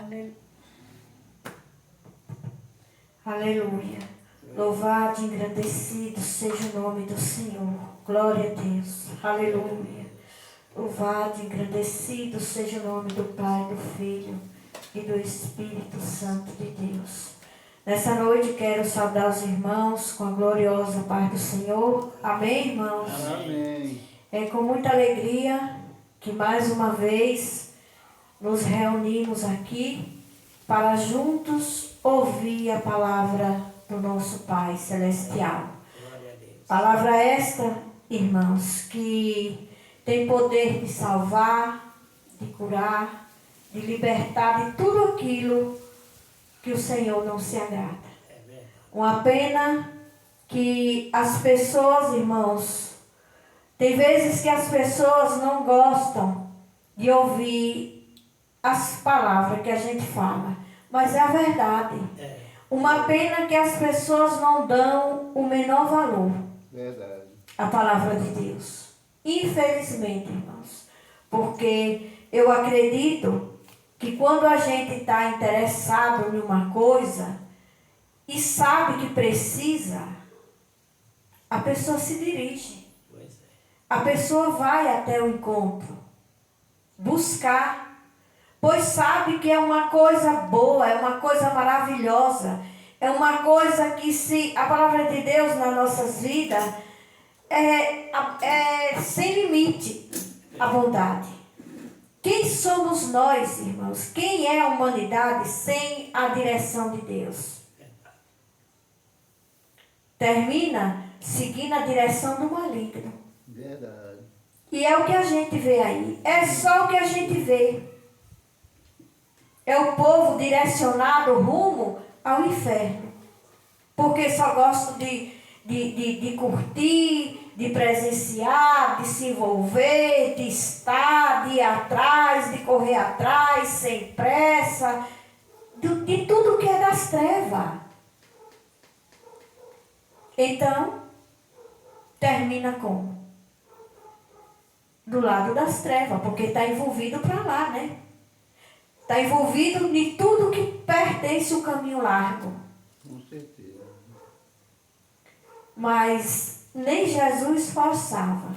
Ale- Aleluia. Louvado e engrandecido seja o nome do Senhor. Glória a Deus. Aleluia. Louvado e engrandecido seja o nome do Pai, do Filho e do Espírito Santo de Deus. Nessa noite quero saudar os irmãos com a gloriosa paz do Senhor. Amém, irmãos? Amém. É com muita alegria que mais uma vez nos reunimos aqui para juntos ouvir a palavra do nosso Pai Celestial. Palavra esta, irmãos, que tem poder de salvar, de curar, de libertar de tudo aquilo que o Senhor não se agrada. Uma pena que as pessoas, irmãos, tem vezes que as pessoas não gostam de ouvir as palavras que a gente fala, mas é a verdade. Uma pena que as pessoas não dão o menor valor Verdade. à palavra de Deus. Infelizmente, irmãos, porque eu acredito que quando a gente está interessado em uma coisa e sabe que precisa, a pessoa se dirige. A pessoa vai até o encontro, buscar, pois sabe que é uma coisa boa, é uma coisa maravilhosa, é uma coisa que se a palavra de Deus nas nossas vidas é sem limite a bondade. Quem somos nós, irmãos? Quem é a humanidade sem a direção de Deus? Termina seguindo a direção do maligno. Verdade. E é o que a gente vê aí. É só o que a gente vê. É o povo direcionado rumo ao inferno. Porque só gosta de curtir, de presenciar, de se envolver, de estar, de ir atrás, de correr atrás, sem pressa, de tudo que é das trevas. Então, termina como? Do lado das trevas, porque está envolvido para lá, né? Está envolvido em tudo que pertence ao caminho largo. Com certeza. Mas nem Jesus forçava.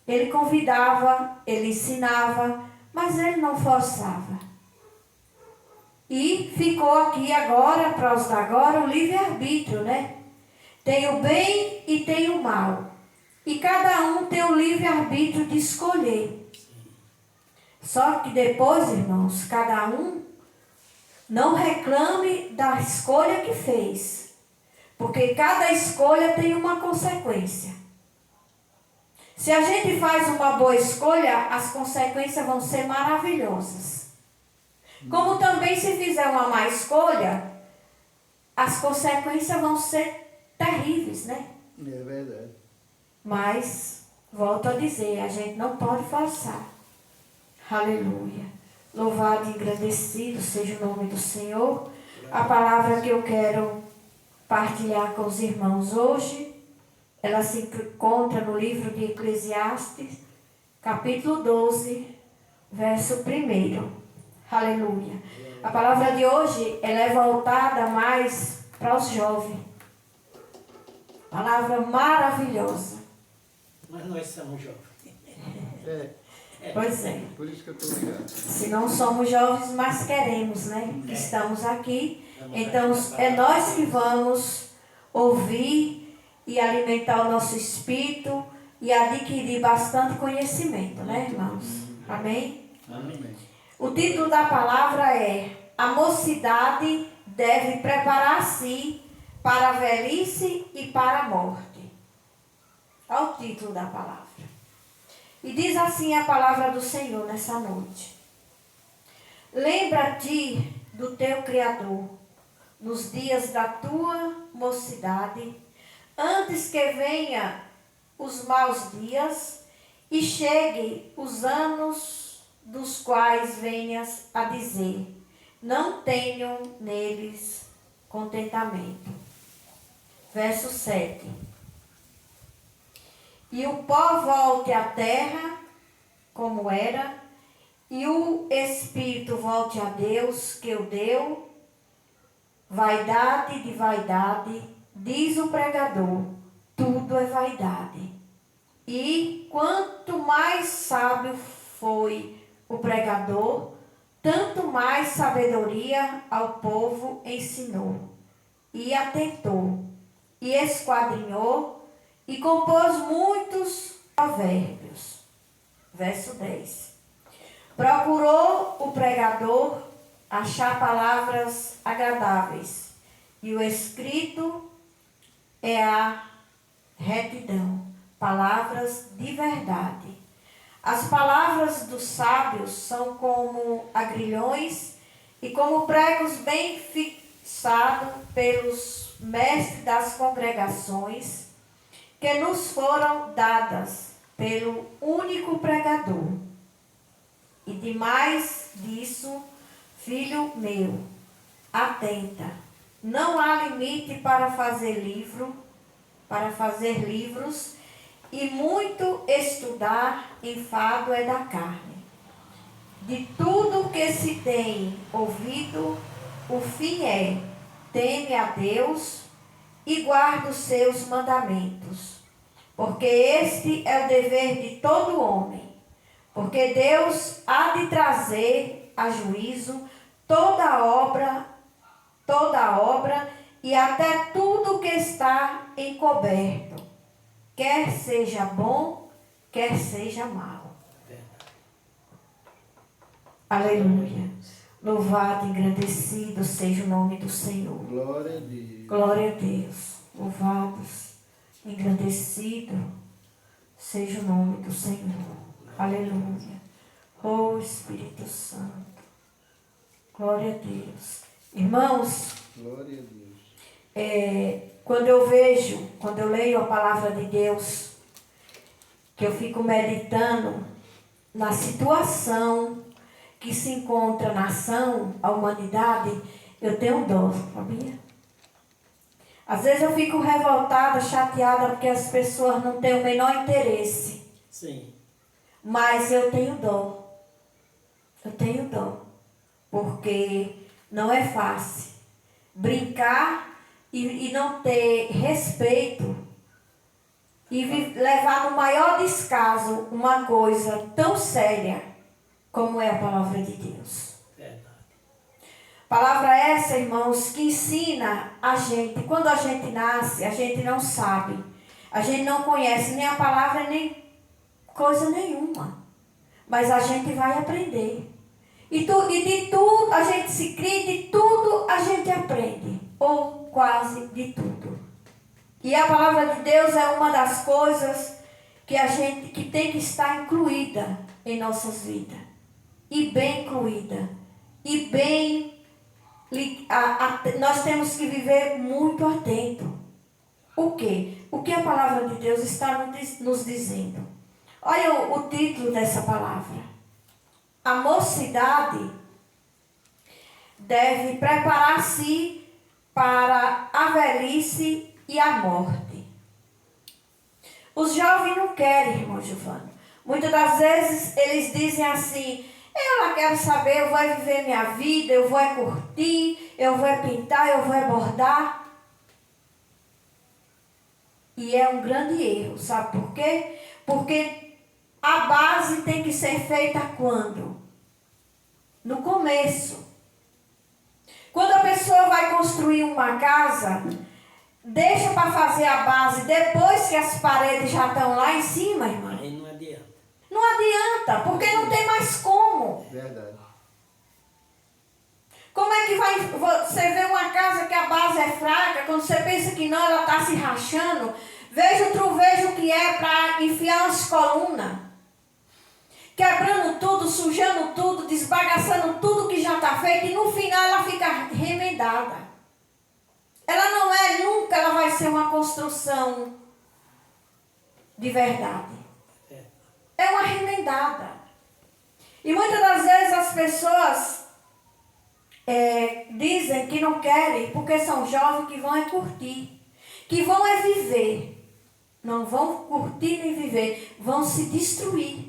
Ele convidava, ele ensinava, mas ele não forçava. E ficou aqui agora, para os da agora, o livre-arbítrio, né? Tem o bem e tem o mal. E cada um tem o livre-arbítrio de escolher. Só que depois, irmãos, cada um não reclame da escolha que fez. Porque cada escolha tem uma consequência. Se a gente faz uma boa escolha, as consequências vão ser maravilhosas. Como também se fizer uma má escolha, as consequências vão ser terríveis, né? É verdade. Mas, volto a dizer, a gente não pode forçar. Aleluia. Louvado e engrandecido seja o nome do Senhor. A palavra que eu quero partilhar com os irmãos hoje, ela se encontra no livro de Eclesiastes, capítulo 12, verso 1. Aleluia. A palavra de hoje, ela é voltada mais para os jovens. Palavra maravilhosa. Mas nós somos jovens. Pois é. Por isso que eu estou ligado. Se não somos jovens, mas queremos, né? Estamos aqui. Então, é nós que vamos ouvir e alimentar o nosso espírito e adquirir bastante conhecimento, né, irmãos? Amém? Amém. O título da palavra é: A mocidade deve preparar-se para a velhice e para a morte. Olha o título da palavra. E diz assim a palavra do Senhor nessa noite: Lembra-te do teu Criador nos dias da tua mocidade, antes que venha os maus dias e chegue os anos dos quais venhas a dizer: não tenho neles contentamento. Verso 7. E o pó volte à terra como era, e o espírito volte a Deus que o deu. Vaidade de vaidade, diz o pregador, tudo é vaidade. E quanto mais sábio foi o pregador, tanto mais sabedoria ao povo ensinou. E atentou, e esquadrinhou, e compôs muitos provérbios. Verso 10. Procurou o pregador achar palavras agradáveis, e o escrito é a retidão, palavras de verdade. As palavras dos sábios são como agrilhões e como pregos bem fixados pelos mestres das congregações, que nos foram dadas pelo único pregador. E demais disso, filho meu, atenta, não há limite para fazer livros, e muito estudar enfado é da carne. De tudo que se tem ouvido, o fim é, teme a Deus e guarda os seus mandamentos, porque este é o dever de todo homem, porque Deus há de trazer a juízo toda obra e até tudo que está encoberto, quer seja bom, quer seja mau. Aleluia. Louvado e engrandecido seja o nome do Senhor. Glória a Deus. Glória a Deus. Louvados, engrandecido seja o nome do Senhor. Aleluia. Oh Espírito Santo. Glória a Deus. Irmãos, Glória a Deus. quando eu leio a palavra de Deus, que eu fico meditando na situação que se encontra a nação, a humanidade, eu tenho dó, sabia? Às vezes eu fico revoltada, chateada, porque as pessoas não têm o menor interesse. Sim. Mas eu tenho dó. Eu tenho dó. Porque não é fácil brincar e não ter respeito e levar no maior descaso uma coisa tão séria como é a palavra de Deus. Verdade. Palavra essa, irmãos, que ensina a gente. Quando a gente nasce, a gente não sabe. A gente não conhece nem a palavra, nem coisa nenhuma. Mas a gente vai aprender. E de tudo a gente se cria, de tudo a gente aprende. Ou quase de tudo. E a palavra de Deus é uma das coisas que tem que estar incluída em nossas vidas. E bem incluída. E bem... nós temos que viver muito atento. O quê? O que a palavra de Deus está nos dizendo? Olha o título dessa palavra. A mocidade deve preparar-se para a velhice e a morte. Os jovens não querem, irmão Giovanni. Muitas das vezes eles dizem assim: eu não quero saber, eu vou viver minha vida, eu vou curtir, eu vou pintar, eu vou bordar. E é um grande erro, sabe por quê? Porque a base tem que ser feita quando? No começo. Quando a pessoa vai construir uma casa, deixa para fazer a base depois que as paredes já estão lá em cima, irmã. Aí não adianta. Não adianta, porque não tem mais como. Verdade. Como é que você vê uma casa que a base é fraca, quando você pensa que não, ela está se rachando, veja o truvejo que é para enfiar as colunas, quebrando tudo, sujando tudo, desbagaçando tudo que já está feito, e no final ela fica remendada. Ela não é, nunca ela vai ser uma construção de verdade. É uma remendada. E muitas das vezes as pessoas dizem que não querem porque são jovens que vão curtir, que vão viver. Não vão curtir nem viver, vão se destruir.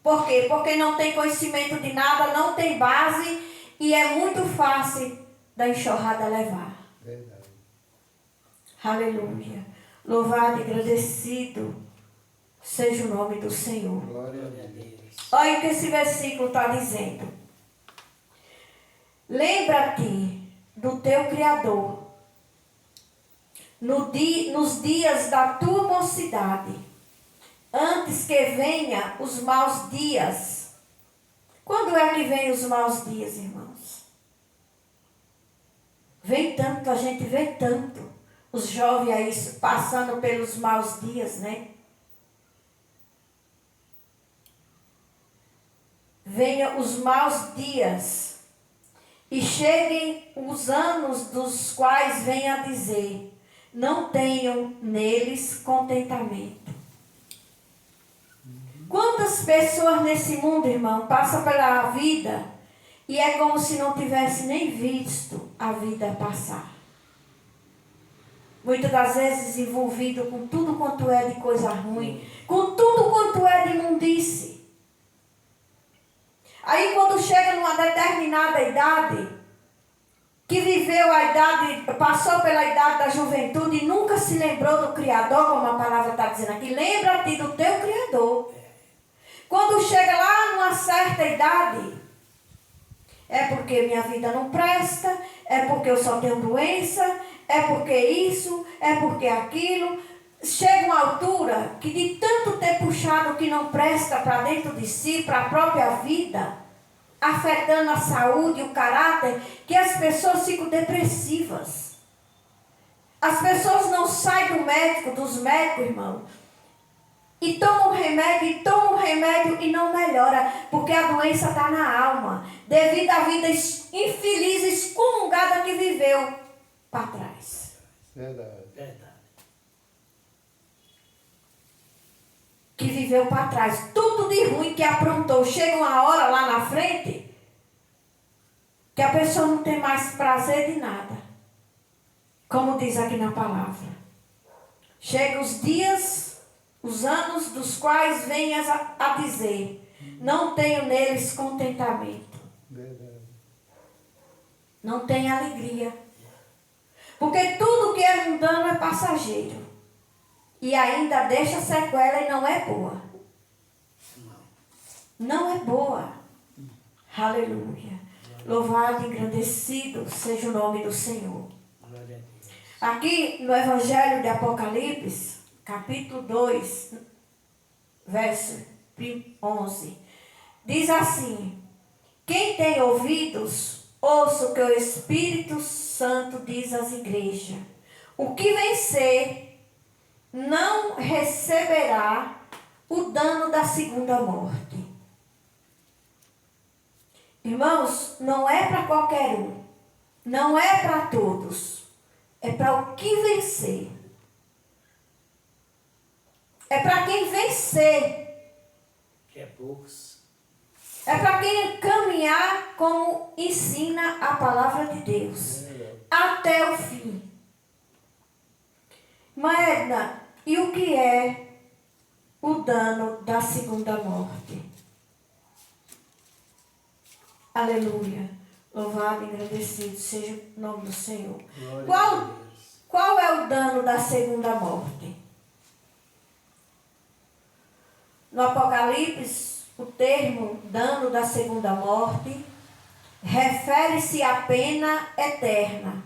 Por quê? Porque não tem conhecimento de nada, não tem base e é muito fácil da enxurrada levar. Verdade. Aleluia. Louvado e agradecido seja o nome do Senhor. Glória a Deus. Olha o que esse versículo está dizendo. Lembra-te do teu Criador nos dias da tua mocidade, antes que venha os maus dias. Quando é que vem os maus dias, irmãos? Vem tanto, a gente vê tanto. Os jovens aí passando pelos maus dias, né? Venha os maus dias e cheguem os anos dos quais venha a dizer, não tenham neles contentamento. Quantas pessoas nesse mundo, irmão, passam pela vida e é como se não tivesse nem visto a vida passar. Muitas das vezes envolvido com tudo quanto é de coisa ruim, com tudo quanto é de imundice. Aí quando chega numa determinada idade, que viveu a idade, passou pela idade da juventude e nunca se lembrou do Criador, como a palavra está dizendo aqui, lembra-te do teu Criador. Quando chega lá numa certa idade, é porque minha vida não presta, é porque eu só tenho doença, é porque isso, é porque aquilo. Chega uma altura que de tanto ter puxado o que não presta para dentro de si, para a própria vida, afetando a saúde e o caráter, que as pessoas ficam depressivas. As pessoas não saem do médico, dos médicos, irmão, e tomam remédio e não melhora, porque a doença está na alma, devido à vida infeliz, excomungada que viveu para trás. Verdade. Verdade. Que viveu para trás, tudo de ruim que aprontou, chega uma hora lá na frente, que a pessoa não tem mais prazer de nada, como diz aqui na palavra. Chega os dias, os anos dos quais venhas a dizer, não tenho neles contentamento. Verdade. Não tem alegria. Porque tudo que é mundano é passageiro. E ainda deixa sequela e não é boa. Não é boa. Aleluia. Louvado e engrandecido seja o nome do Senhor. Aqui no Evangelho de Apocalipse, capítulo 2, verso 11, diz assim, quem tem ouvidos, ouça o que o Espírito Santo diz às igrejas. O que vencer não receberá o dano da segunda morte. Irmãos, não é para qualquer um, não é para todos, é para o que vencer. É para quem vencer. Que é poucos. É para quem caminhar como ensina a palavra de Deus. Até o fim. Edna, e o que é o dano da segunda morte? Aleluia. Louvado e agradecido seja o nome do Senhor. Qual é o dano da segunda morte? No Apocalipse, o termo dano da segunda morte refere-se à pena eterna,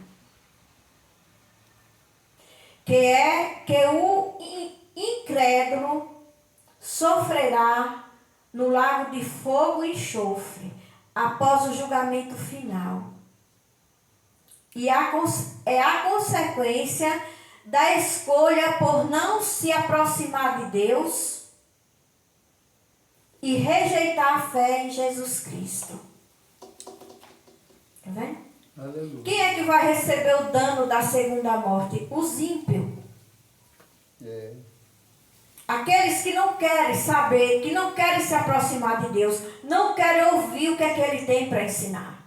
que é que o incrédulo sofrerá no lago de fogo e enxofre após o julgamento final. E é a consequência da escolha por não se aproximar de Deus e rejeitar a fé em Jesus Cristo. Tá vendo? Aleluia. Quem é que vai receber o dano da segunda morte? Os ímpios. É. Aqueles que não querem saber, que não querem se aproximar de Deus, não querem ouvir o que é que Ele tem para ensinar.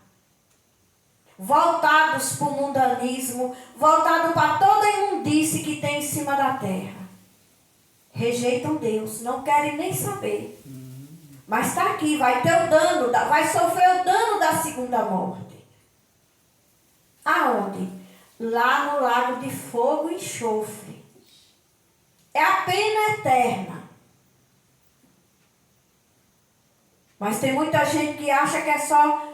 Voltados para o mundanismo, voltados para toda a imundície que tem em cima da terra. Rejeitam Deus, não querem nem saber. Mas está aqui, vai ter o dano, vai sofrer o dano da segunda morte. Aonde? Lá no lago de fogo e enxofre. É a pena eterna. Mas tem muita gente que acha que é só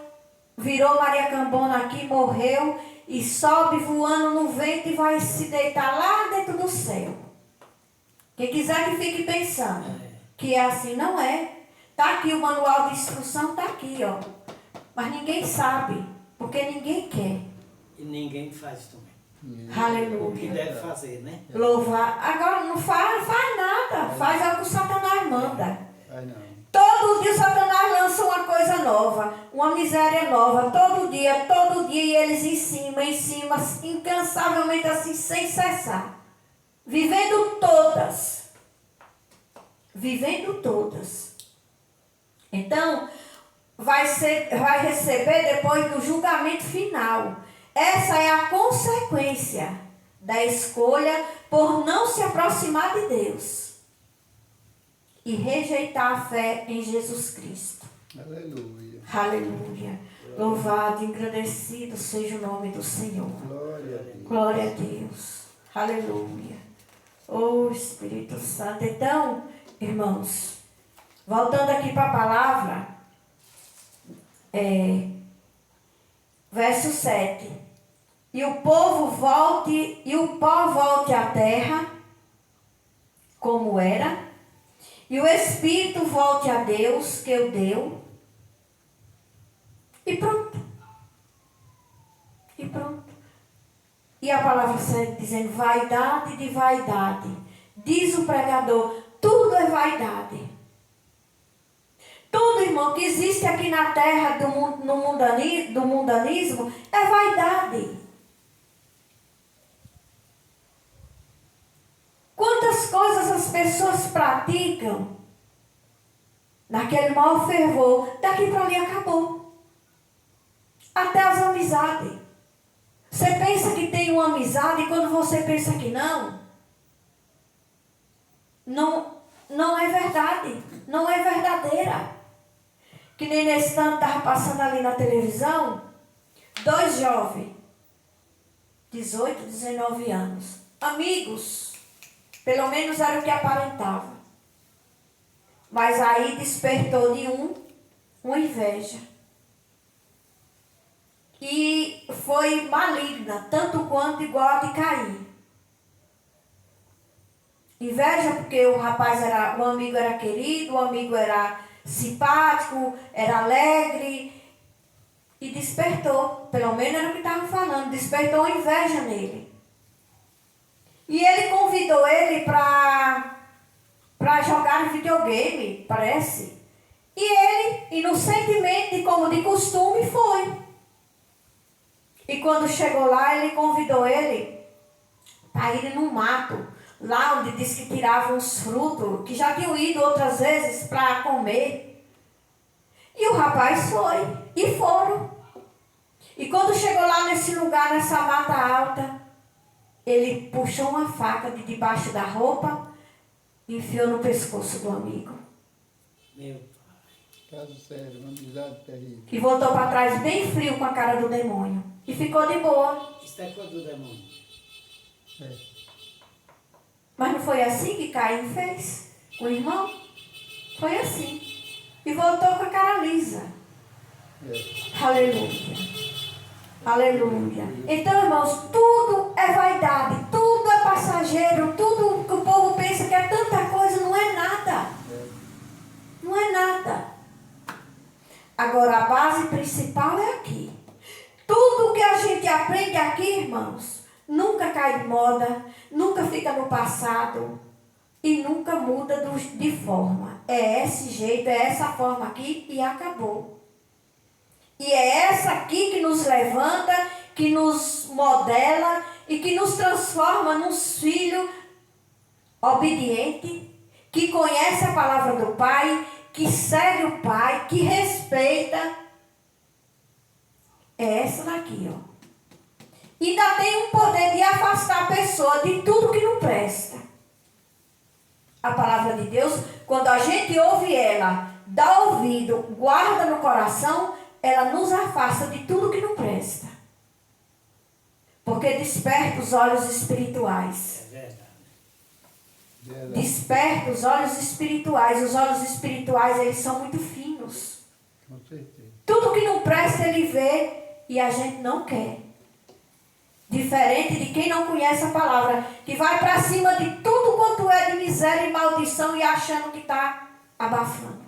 virou Maria Cambona aqui, morreu e sobe voando no vento e vai se deitar lá dentro do céu. Quem quiser que fique pensando que é assim, não é. Está aqui o manual de instrução, está aqui, ó. Mas ninguém sabe, porque ninguém quer. E ninguém faz também. O que Aleluia. deve fazer, né? Louvar. Agora não faz nada. Faz o que o Satanás manda. Ai, não. Todo dia o Satanás lança uma coisa nova, uma miséria nova. Todo dia, e eles em cima, incansavelmente assim, sem cessar. Vivendo todas. Então, vai receber depois do julgamento final. Essa é a consequência da escolha por não se aproximar de Deus e rejeitar a fé em Jesus Cristo. Aleluia. Aleluia. Louvado e engrandecido seja o nome do Senhor. Glória a Deus. Glória a Deus. Aleluia. Oh Espírito Santo. Então, irmãos, voltando aqui para a palavra, verso 7. E o pó volte à terra, como era, e o Espírito volte a Deus, que o deu, e pronto. E a palavra segue dizendo, vaidade de vaidade. Diz o pregador, tudo é vaidade. Tudo, irmão, que existe aqui na terra do mundanismo é vaidade. Quantas coisas as pessoas praticam naquele mau fervor, daqui para ali acabou. Até as amizades. Você pensa que tem uma amizade e quando você pensa que não é verdade, não é verdadeira. Que nem nesse tanto estava passando ali na televisão, 2 jovens, 18, 19 anos, amigos, pelo menos era o que aparentava. Mas aí despertou de uma inveja. E foi maligna, tanto quanto igual a de Caim. Inveja porque o amigo era querido, o amigo era simpático, era alegre. E despertou, pelo menos era o que estavam falando, despertou a inveja nele. E ele convidou ele para jogar videogame, parece. E ele, inocentemente, como de costume, foi. E quando chegou lá, ele convidou ele para ir no mato, lá onde diz que tiravam os frutos, que já tinham ido outras vezes para comer. E o rapaz foi, e foram. E quando chegou lá nesse lugar, nessa mata alta, ele puxou uma faca de debaixo da roupa e enfiou no pescoço do amigo. Meu pai. Caso sério, uma amizade terrível. E voltou para trás bem frio com a cara do demônio. E ficou de boa. Isso é coisa do demônio. É. Mas não foi assim que Caim fez com o irmão? Foi assim. E voltou com a cara lisa. Aleluia. Aleluia. Então, irmãos, tudo é vaidade, tudo é passageiro, tudo que o povo pensa que é tanta coisa, não é nada. Não é nada. Agora, a base principal é aqui. Tudo que a gente aprende aqui, irmãos, nunca cai de moda, nunca fica no passado e nunca muda de forma. É esse jeito, é essa forma aqui e acabou. E é essa aqui que nos levanta, que nos modela e que nos transforma num filho obediente, que conhece a palavra do Pai, que segue o Pai, que respeita. É essa daqui, ó. Ainda tem um poder de afastar a pessoa de tudo que não presta. A palavra de Deus, quando a gente ouve ela dá ouvido, guarda no coração, ela nos afasta de tudo que não presta. Porque desperta os olhos espirituais. É verdade. Verdade. Desperta os olhos espirituais. Os olhos espirituais, eles são muito finos. Com certeza. Tudo que não presta, ele vê e a gente não quer. Diferente de quem não conhece a palavra, que vai para cima de tudo quanto é de miséria e maldição e achando que está abafando.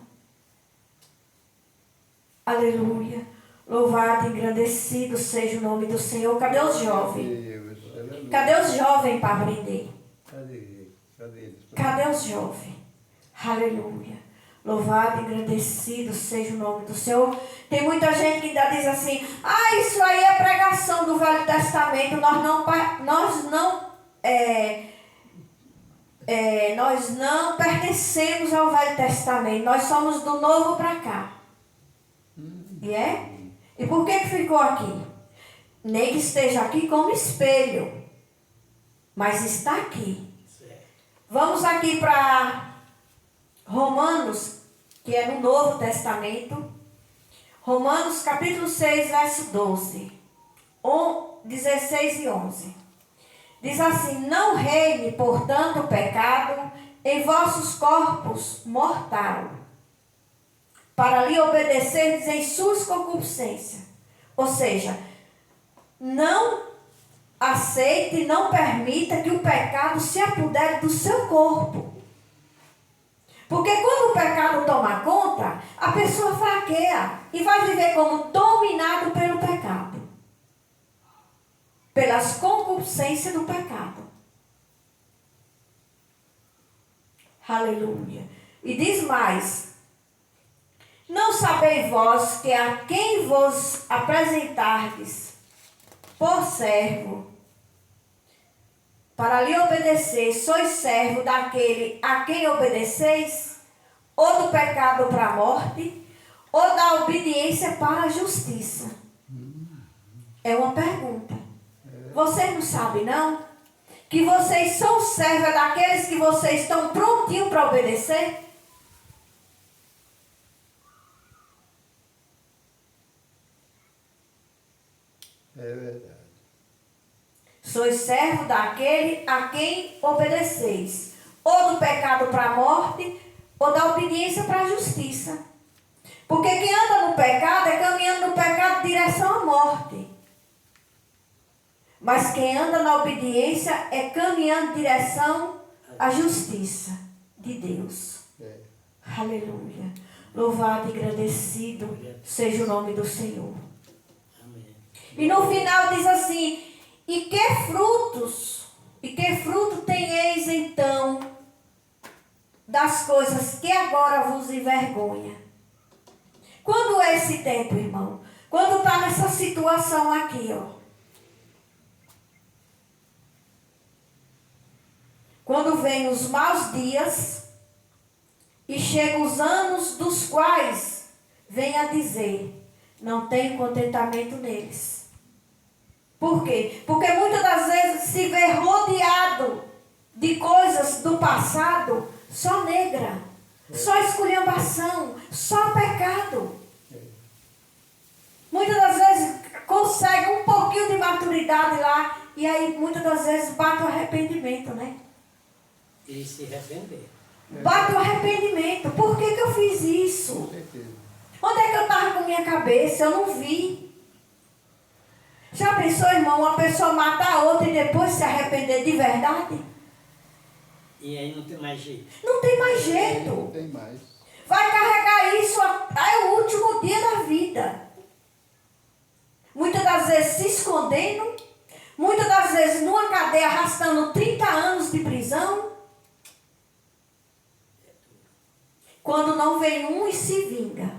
Aleluia. Louvado e engrandecido seja o nome do Senhor. Cadê os jovens? Deus, aleluia. Cadê os jovens para aprender? Cadê eles? Cadê eles? Cadê os jovens? Aleluia. Louvado e engrandecido seja o nome do Senhor. Tem muita gente que ainda diz assim: ah, isso aí é pregação do Velho Testamento. Nós não pertencemos ao Velho Testamento. Nós somos do Novo para cá. E é? E por que ficou aqui? Nem que esteja aqui como espelho, mas está aqui. Vamos aqui para Romanos, que é no Novo Testamento. Romanos capítulo 6, verso 12. 16 e 11. Diz assim: não reine, portanto, o pecado em vossos corpos mortal, para lhe obedecerdes em suas concupiscências. Ou seja, não aceite, não permita que o pecado se apodere do seu corpo. Porque quando o pecado toma conta, a pessoa fraqueia e vai viver como dominado pelo pecado. Pelas concupiscências do pecado. Aleluia. E diz mais: não sabeis vós que a quem vos apresentardes por servo, para lhe obedecer, sois servo daquele a quem obedeceis, ou do pecado para a morte, ou da obediência para a justiça? É uma pergunta. Vocês não sabem, não? Que vocês são servos daqueles que vocês estão prontinhos para obedecer? É verdade. Sois servo daquele a quem obedeceis, ou do pecado para a morte, ou da obediência para a justiça. Porque quem anda no pecado é caminhando no pecado em direção à morte. Mas quem anda na obediência é caminhando em direção à justiça de Deus. É. Aleluia. Louvado e agradecido seja o nome do Senhor. Amém. E no final diz assim: e que fruto tenheis então das coisas que agora vos envergonha? Quando é esse tempo, irmão? Quando está nessa situação aqui, ó. Quando vem os maus dias e chegam os anos dos quais vem a dizer: não tenho contentamento neles. Por quê? Porque muitas das vezes se vê rodeado de coisas do passado, só negra, só esculhambação, só pecado. Muitas das vezes consegue um pouquinho de maturidade lá e aí muitas das vezes bate o arrependimento, né? E se arrepender. Bate o arrependimento. Por que eu fiz isso? Com certeza. Onde é que eu estava com minha cabeça? Eu não vi. Já pensou, irmão, uma pessoa matar a outra e depois se arrepender de verdade? E aí não tem mais jeito. Não tem mais jeito. Não tem mais. Vai carregar isso até o último dia da vida. Muitas das vezes se escondendo. Muitas das vezes numa cadeia arrastando 30 anos de prisão. Quando não vem um e se vinga.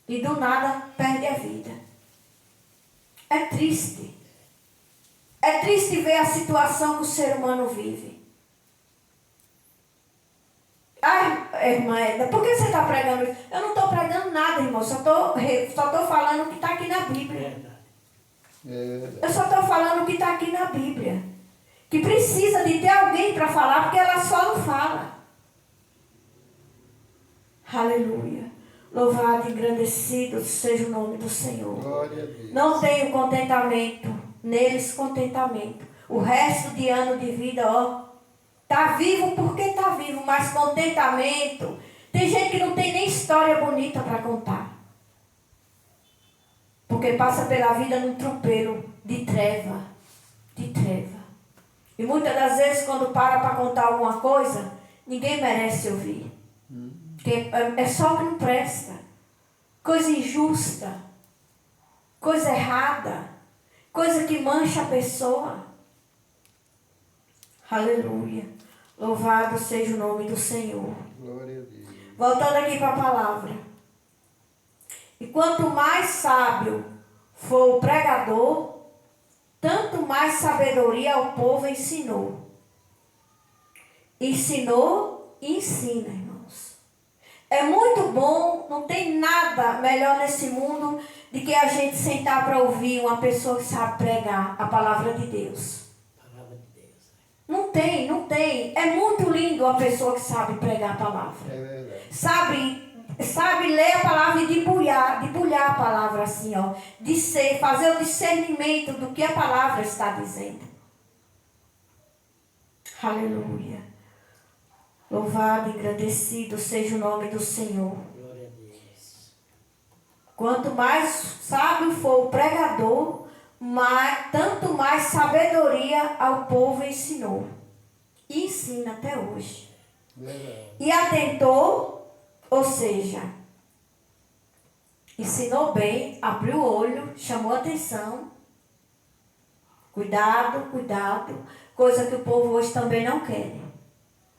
E do nada perde a vida. É triste. É triste ver a situação que o ser humano vive. Ai, irmã Edna, por que você está pregando isso? Eu não estou pregando nada, irmão. Só estou falando o que está aqui na Bíblia. Verdade. É verdade. Eu só estou falando o que está aqui na Bíblia. Que precisa de ter alguém para falar, porque ela só não fala. Aleluia. Louvado e engrandecido seja o nome do Senhor. Glória a Deus. Não tenho contentamento, neles contentamento. O resto de ano de vida, tá vivo porque tá vivo, mas contentamento. Tem gente que não tem nem história bonita para contar. Porque passa pela vida num tropeiro de treva. De treva. E muitas das vezes quando para contar alguma coisa, ninguém merece ouvir. Porque é só o que não presta. Coisa injusta. Coisa errada. Coisa que mancha a pessoa. Aleluia. Louvado seja o nome do Senhor. Glória a Deus. Voltando aqui para a palavra. E quanto mais sábio for o pregador, tanto mais sabedoria ao povo ensinou. Ensinou e ensina, irmãos. É muito bom, não tem nada melhor nesse mundo do que a gente sentar para ouvir uma pessoa que sabe pregar a palavra de Deus. Palavra de Deus. Não tem, não tem. É muito lindo uma pessoa que sabe pregar a palavra. É verdade. Sabe ler a palavra e debulhar a palavra assim, fazer o discernimento do que a palavra está dizendo. Aleluia. Louvado e agradecido seja o nome do Senhor. Glória a Deus. Quanto mais sábio for o pregador, tanto mais sabedoria ao povo ensinou. E ensina até hoje. Verdade. E atentou, ou seja, ensinou bem, abriu o olho, chamou atenção. Cuidado, cuidado. Coisa que o povo hoje também não quer.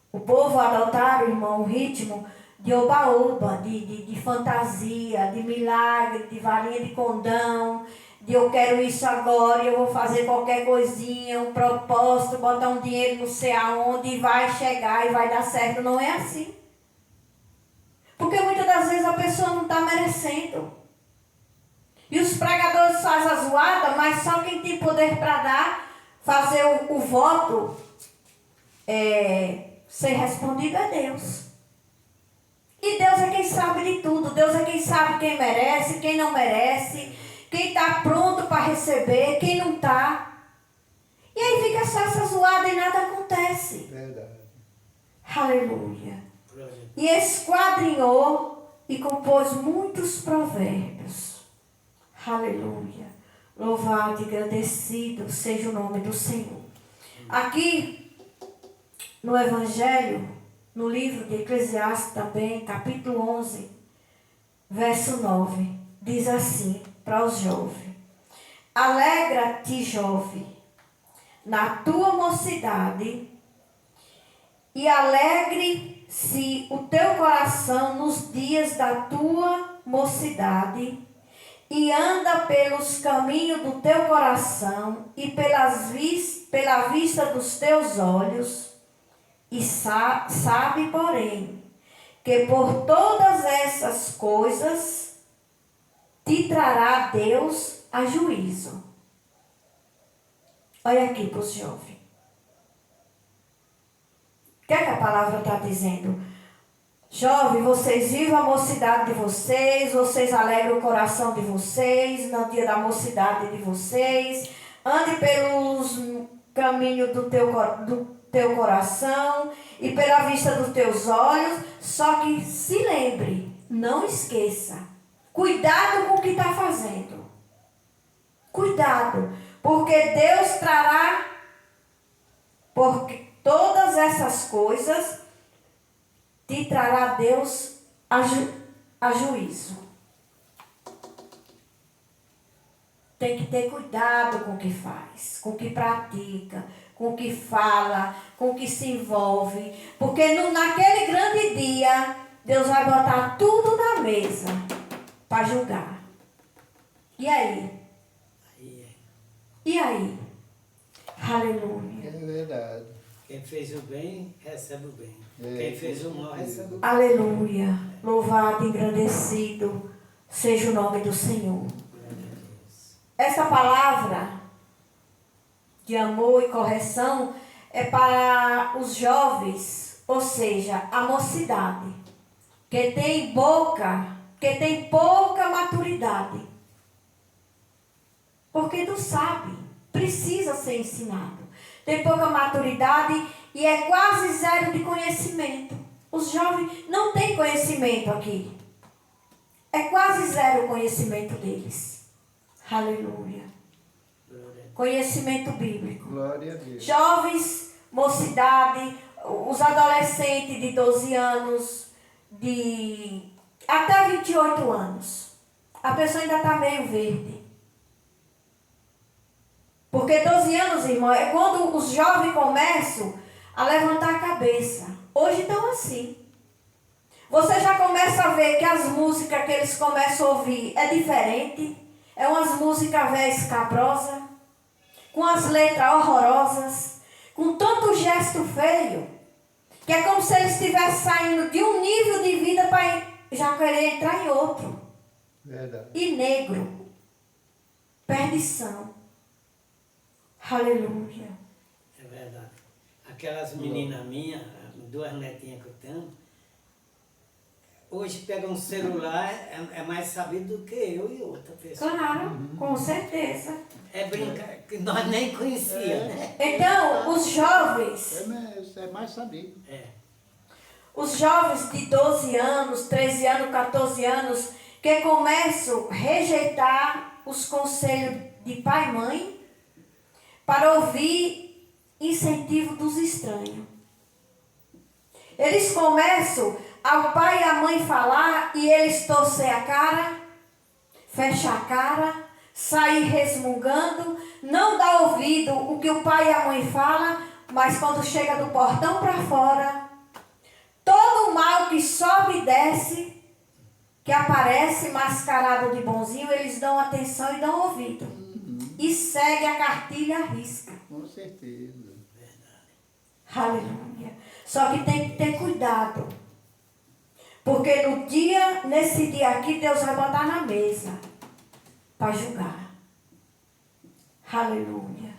O povo adotaram, irmão, o ritmo de oba-oba, de fantasia, de milagre, de varinha de condão, de eu quero isso agora, eu vou fazer qualquer coisinha, um propósito, botar um dinheiro não sei aonde e vai chegar e vai dar certo. Não é assim. Porque muitas das vezes a pessoa não está merecendo. E os pregadores fazem a zoada, mas só quem tem poder para dar, fazer o voto ser respondido é Deus. E Deus é quem sabe de tudo. Deus é quem sabe quem merece, quem não merece, quem está pronto para receber, quem não está. E aí fica só essa zoada e nada acontece. Verdade. Aleluia. Glória a Deus. E esquadrinhou e compôs muitos provérbios. Aleluia. Louvado e agradecido seja o nome do Senhor. Aqui no Evangelho, no livro de Eclesiastes também, capítulo 11, verso 9, diz assim para os jovens: Alegra-te, jovem, na tua mocidade, e alegre-se o teu coração nos dias da tua mocidade, e anda pelos caminhos do teu coração e pela vista dos teus olhos, e sabe, porém, que por todas essas coisas te trará Deus a juízo. Olha aqui para os jovens. O que é que a palavra está dizendo? Jovem, vocês vivam a mocidade de vocês, vocês alegram o coração de vocês, no dia da mocidade de vocês, ande pelos caminhos do teu coração e pela vista dos teus olhos, só que se lembre, não esqueça, cuidado com o que está fazendo. Cuidado, porque Deus trará, porque todas essas coisas te trará Deus a juízo. Tem que ter cuidado com o que faz, com o que pratica, com o que fala, com o que se envolve. Porque naquele grande dia, Deus vai botar tudo na mesa para julgar. E aí? E aí? Aleluia. É verdade. Quem fez o bem, recebe o bem. É, Quem fez o mal, recebe o mal. Aleluia. Louvado e engrandecido seja o nome do Senhor. Glória a Deus. Essa palavra de amor e correção é para os jovens, ou seja, a mocidade. que tem pouca maturidade. Porque não sabe, precisa ser ensinado. Tem pouca maturidade e é quase zero de conhecimento. Os jovens não têm conhecimento aqui. É quase zero o conhecimento deles. Aleluia. Conhecimento bíblico. Glória a Deus. Jovens, mocidade, os adolescentes de 12 anos, de até 28 anos. A pessoa ainda está meio verde. Porque 12 anos, irmão, é quando os jovens começam a levantar a cabeça. Hoje estão assim. Você já começa a ver que as músicas que eles começam a ouvir é diferente. É umas músicas velhas escabrosas, com as letras horrorosas, com tanto gesto feio, que é como se eles estivessem saindo de um nível de vida para já querer entrar em outro. Verdade. E negro. Perdição. Aleluia. É verdade. Aquelas meninas minhas, 2 netinhas que eu tenho, hoje pegam um celular, é mais sabido do que eu e outra pessoa. Claro, com certeza. É brincar, que nós nem conhecíamos, né? Então, os jovens, É mais sabido. É. os jovens de 12 anos, 13 anos, 14 anos, que começam a rejeitar os conselhos de pai e mãe para ouvir incentivo dos estranhos. Eles começam ao pai e à mãe falar e eles torcer a cara, fechar a cara, sair resmungando, não dar ouvido o que o pai e a mãe falam, mas quando chega do portão para fora, todo o mal que sobe e desce, que aparece mascarado de bonzinho, eles dão atenção e dão ouvido. E segue a cartilha à risca. Com certeza. Aleluia. Só que tem que ter cuidado. Porque nesse dia aqui, Deus vai botar na mesa para julgar. Aleluia.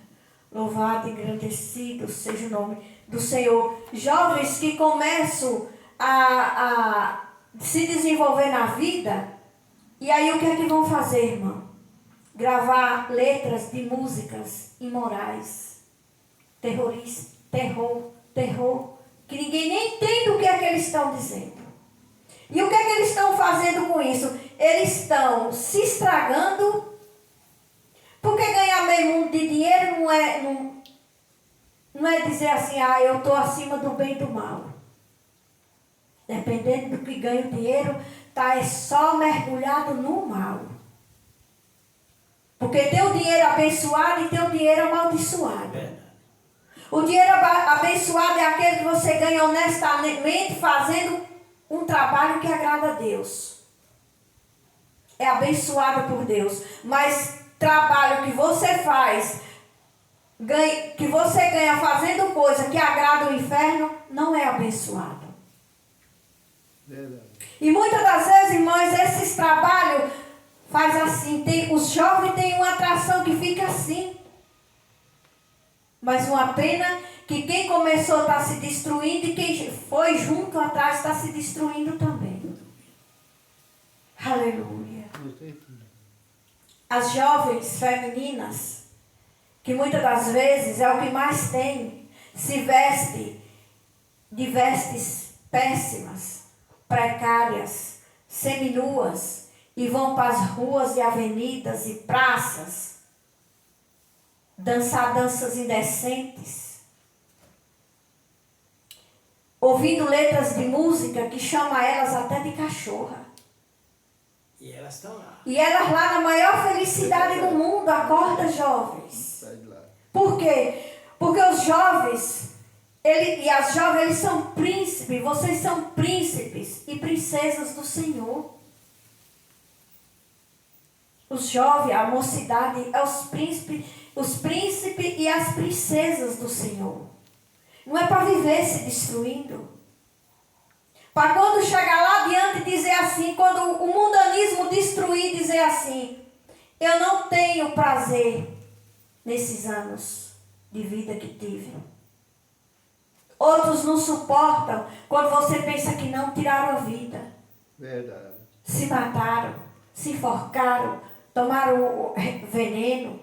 Louvado e engrandecido seja o nome do Senhor. Jovens que começam a se desenvolver na vida, e aí o que é que vão fazer, irmão? Gravar letras de músicas imorais, terroristas, terror, que ninguém nem entende o que é que eles estão dizendo. E o que é que eles estão fazendo com isso? Eles estão se estragando, porque ganhar meio mundo de dinheiro não é dizer assim, eu estou acima do bem e do mal. Dependendo do que ganha o dinheiro, é só mergulhado no mal. Porque tem o dinheiro abençoado e tem o dinheiro amaldiçoado. O dinheiro abençoado é aquele que você ganha honestamente fazendo um trabalho que agrada a Deus. É abençoado por Deus. Mas trabalho que você faz, que você ganha fazendo coisa que agrada o inferno, não é abençoado. Verdade. E muitas das vezes, irmãos, esses trabalhos faz assim. Os jovens têm uma atração que fica assim. Mas uma pena que quem começou está se destruindo e quem foi junto atrás está se destruindo também. Aleluia. As jovens femininas, que muitas das vezes é o que mais tem, se veste de vestes péssimas, precárias, seminuas, e vão para as ruas e avenidas e praças dançar danças indecentes, ouvindo letras de música que chama elas até de cachorra. E elas estão lá. E elas lá na maior felicidade do mundo, acorda jovens. Sai de lá. Por quê? Porque os jovens, e as jovens, eles são príncipes, vocês são príncipes e princesas do Senhor. Os jovens, a mocidade, é os príncipes e as princesas do Senhor. Não é para viver se destruindo. Para quando chegar lá diante dizer assim, quando o mundanismo destruir, dizer assim, eu não tenho prazer nesses anos de vida que tive. Outros não suportam quando você pensa que não tiraram a vida. Verdade. Se mataram, se enforcaram, tomaram veneno.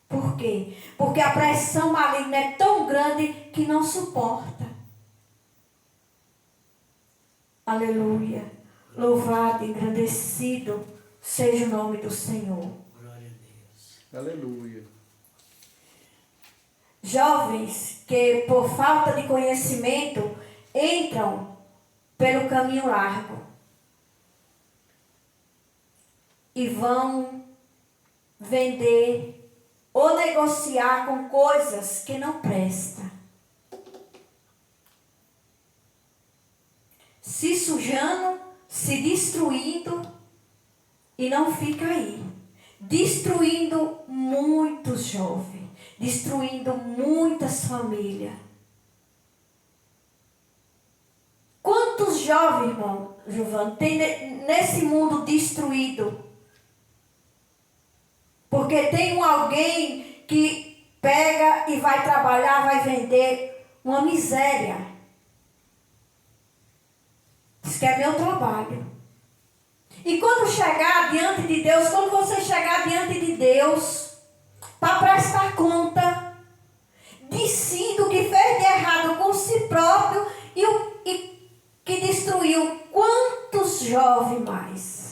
Por quê? Porque a pressão maligna é tão grande que não suporta. Aleluia. Louvado, engrandecido seja o nome do Senhor. Glória a Deus. Aleluia. Jovens que por falta de conhecimento entram pelo caminho largo e vão vender ou negociar com coisas que não prestam, se sujando, se destruindo, e não fica aí, destruindo muitos jovens, destruindo muitas famílias. Quantos jovens, irmão Giovanni, tem nesse mundo destruído? Porque tem alguém que pega e vai trabalhar, vai vender uma miséria. Diz que é meu trabalho. E quando chegar diante de Deus, quando você chegar diante de Deus, para prestar conta de si, do que fez de errado com si próprio e que destruiu quantos jovens mais?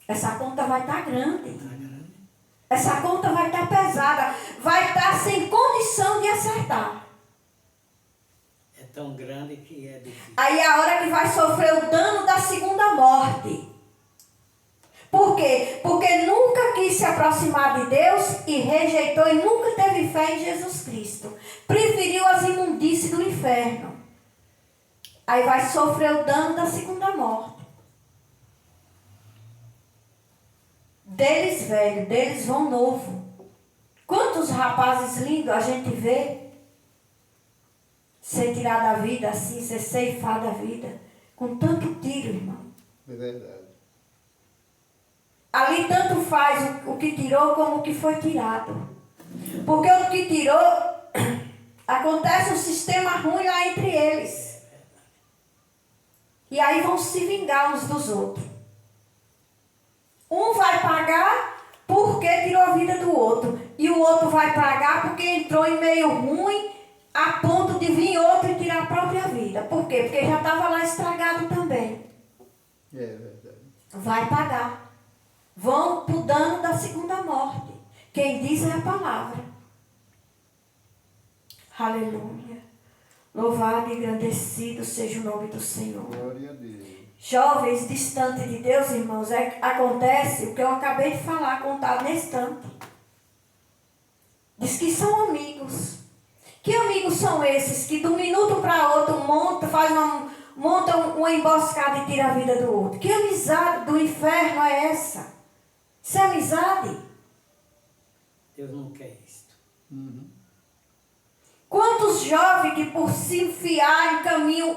Essa conta vai estar grande. Essa conta vai estar pesada. Vai estar sem condição de acertar. É tão grande que é difícil. Aí é a hora que vai sofrer o dano da segunda morte. Por quê? Porque nunca quis se aproximar de Deus e rejeitou e nunca teve fé em Jesus Cristo. Preferiu as imundícies do inferno. Aí vai sofrer o dano da segunda morte. Deles velho, deles vão novo. Quantos rapazes lindos a gente vê ser tirado da vida assim, ser ceifado da vida, com tanto tiro, irmão. É verdade. Ali tanto faz o que tirou como o que foi tirado. Porque o que tirou, acontece um sistema ruim lá entre eles. E aí vão se vingar uns dos outros. Um vai pagar porque tirou a vida do outro. E o outro vai pagar porque entrou em meio ruim a ponto de vir outro e tirar a própria vida. Por quê? Porque já estava lá estragado também. É verdade. Vai pagar. Vão para o dano da segunda morte. Quem diz é a palavra. Aleluia. Louvado e engrandecido seja o nome do Senhor. Glória a Deus. Jovens distantes de Deus, irmãos, acontece o que eu acabei de falar, contar nesse instante. Diz que são amigos. Que amigos são esses que de um minuto para outro montam uma emboscada e tiram a vida do outro? Que amizade do inferno é essa? Isso é amizade? Deus não quer isto. Uhum. Quantos jovens que por se enfiar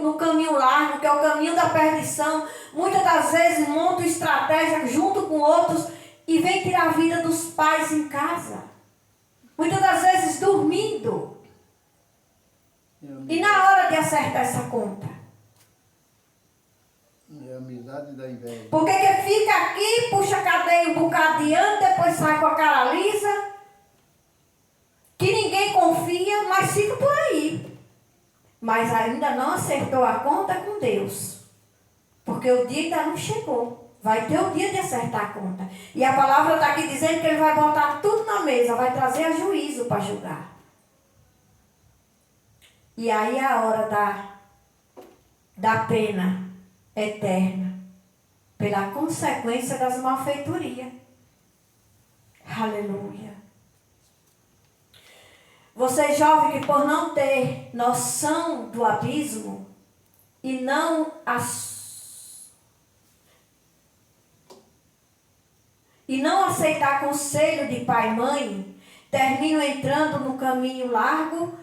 no caminho largo, que é o caminho da perdição, muitas das vezes montam estratégia junto com outros e vêm tirar a vida dos pais em casa. Muitas das vezes dormindo. E na hora de acertar essa conta? É a amizade da inveja. Porque que fica aqui, puxa a cadeia um bocado de ano, depois sai com a cara lisa, que ninguém confia, mas fica por aí. Mas ainda não acertou a conta com Deus. Porque o dia ainda não chegou. Vai ter o dia de acertar a conta. E a palavra está aqui dizendo que ele vai botar tudo na mesa, vai trazer a juízo para julgar. E aí é a hora da pena eterna, pela consequência das malfeitorias. Aleluia. Você jovem que por não ter noção do abismo e não aceitar conselho de pai e mãe, terminam entrando no caminho largo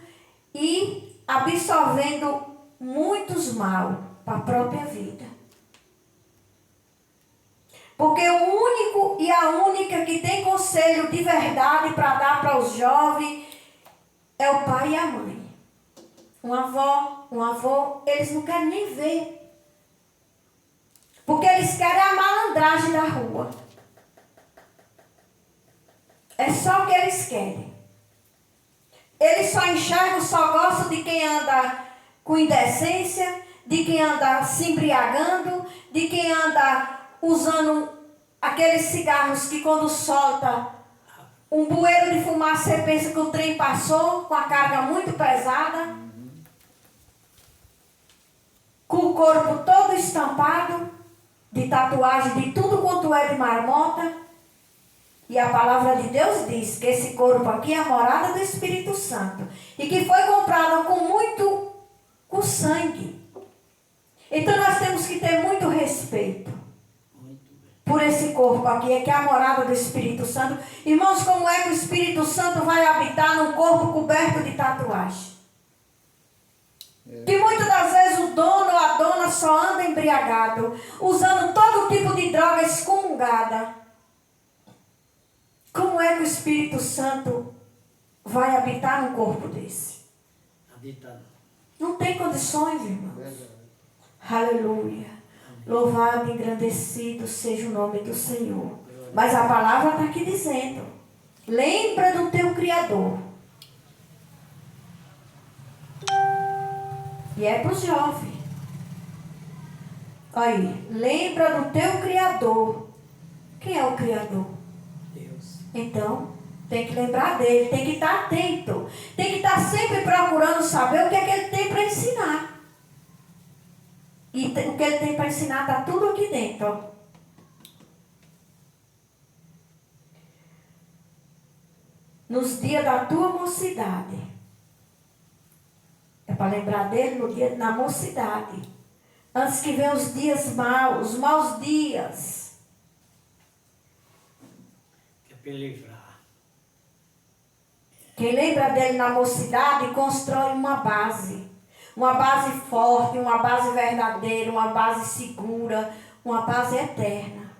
e absorvendo muitos mal para a própria vida. Porque o único e a única que tem conselho de verdade para dar para os jovens é o pai e a mãe. uma avó, um avô, eles não querem nem ver. Porque eles querem a malandragem da rua. É só o que eles querem. Eles só enxergam, só gostam de quem anda com indecência, de quem anda se embriagando, de quem anda usando aqueles cigarros que quando solta um bueiro de fumaça, você pensa que o trem passou com a carga muito pesada, com o corpo todo estampado de tatuagem, de tudo quanto é de marmota. E a palavra de Deus diz que esse corpo aqui é a morada do Espírito Santo. E que foi comprado com sangue. Então nós temos que ter muito respeito por esse corpo aqui, que é a morada do Espírito Santo. Irmãos, como é que o Espírito Santo vai habitar num corpo coberto de tatuagem? Que muitas das vezes o dono ou a dona só anda embriagado, usando todo tipo de droga excomungada. Como é que o Espírito Santo vai habitar num corpo desse? Habitando. Não tem condições, irmãos. Verdade. Aleluia. Louvado e engrandecido seja o nome do Senhor. Mas a palavra está aqui dizendo: lembra do teu Criador. E é para os jovens. Aí, lembra do teu Criador. Quem é o Criador? Deus. Então, tem que lembrar dele, tem que estar atento. Tem que estar sempre procurando saber o que é que ele tem para ensinar. E o que ele tem para ensinar está tudo aqui dentro. Ó. Nos dias da tua mocidade. É para lembrar dele no dia na mocidade. Antes que venham os dias maus, os maus dias. Que é para livrar. Quem lembra dele na mocidade constrói uma base. Uma base forte, uma base verdadeira, uma base segura, uma base eterna.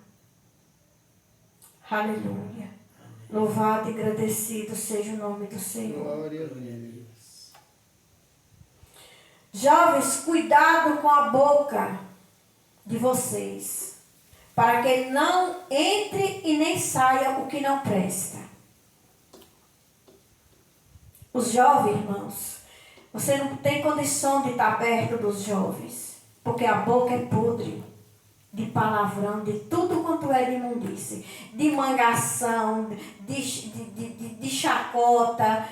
Aleluia. Louvado e agradecido seja o nome do Senhor. Glória a Deus. Jovens, cuidado com a boca de vocês, para que não entre e nem saia o que não presta. Os jovens, irmãos, você não tem condição de estar perto dos jovens, porque a boca é podre de palavrão, de tudo quanto é de imundície, de mangação, de chacota,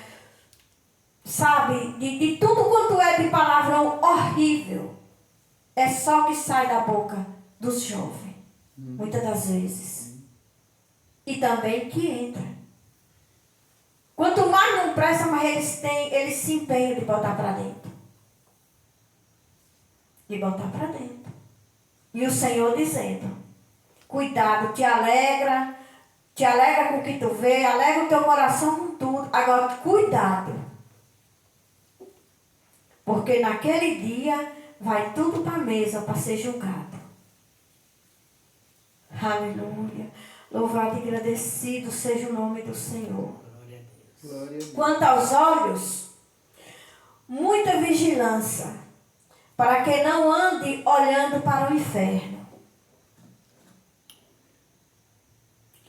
sabe, de tudo quanto é de palavrão horrível. É só que sai da boca dos jovens, muitas das vezes. E também que entra. Quanto mais não presta, mais eles se empenham de botar para dentro. De botar para dentro. E o Senhor dizendo: cuidado, te alegra com o que tu vê, alegra o teu coração com tudo. Agora, cuidado. Porque naquele dia vai tudo para a mesa para ser julgado. Aleluia. Louvado e agradecido seja o nome do Senhor. Glória a Deus. Glória a Deus. Quanto aos olhos, muita vigilância, para que não ande olhando para o inferno.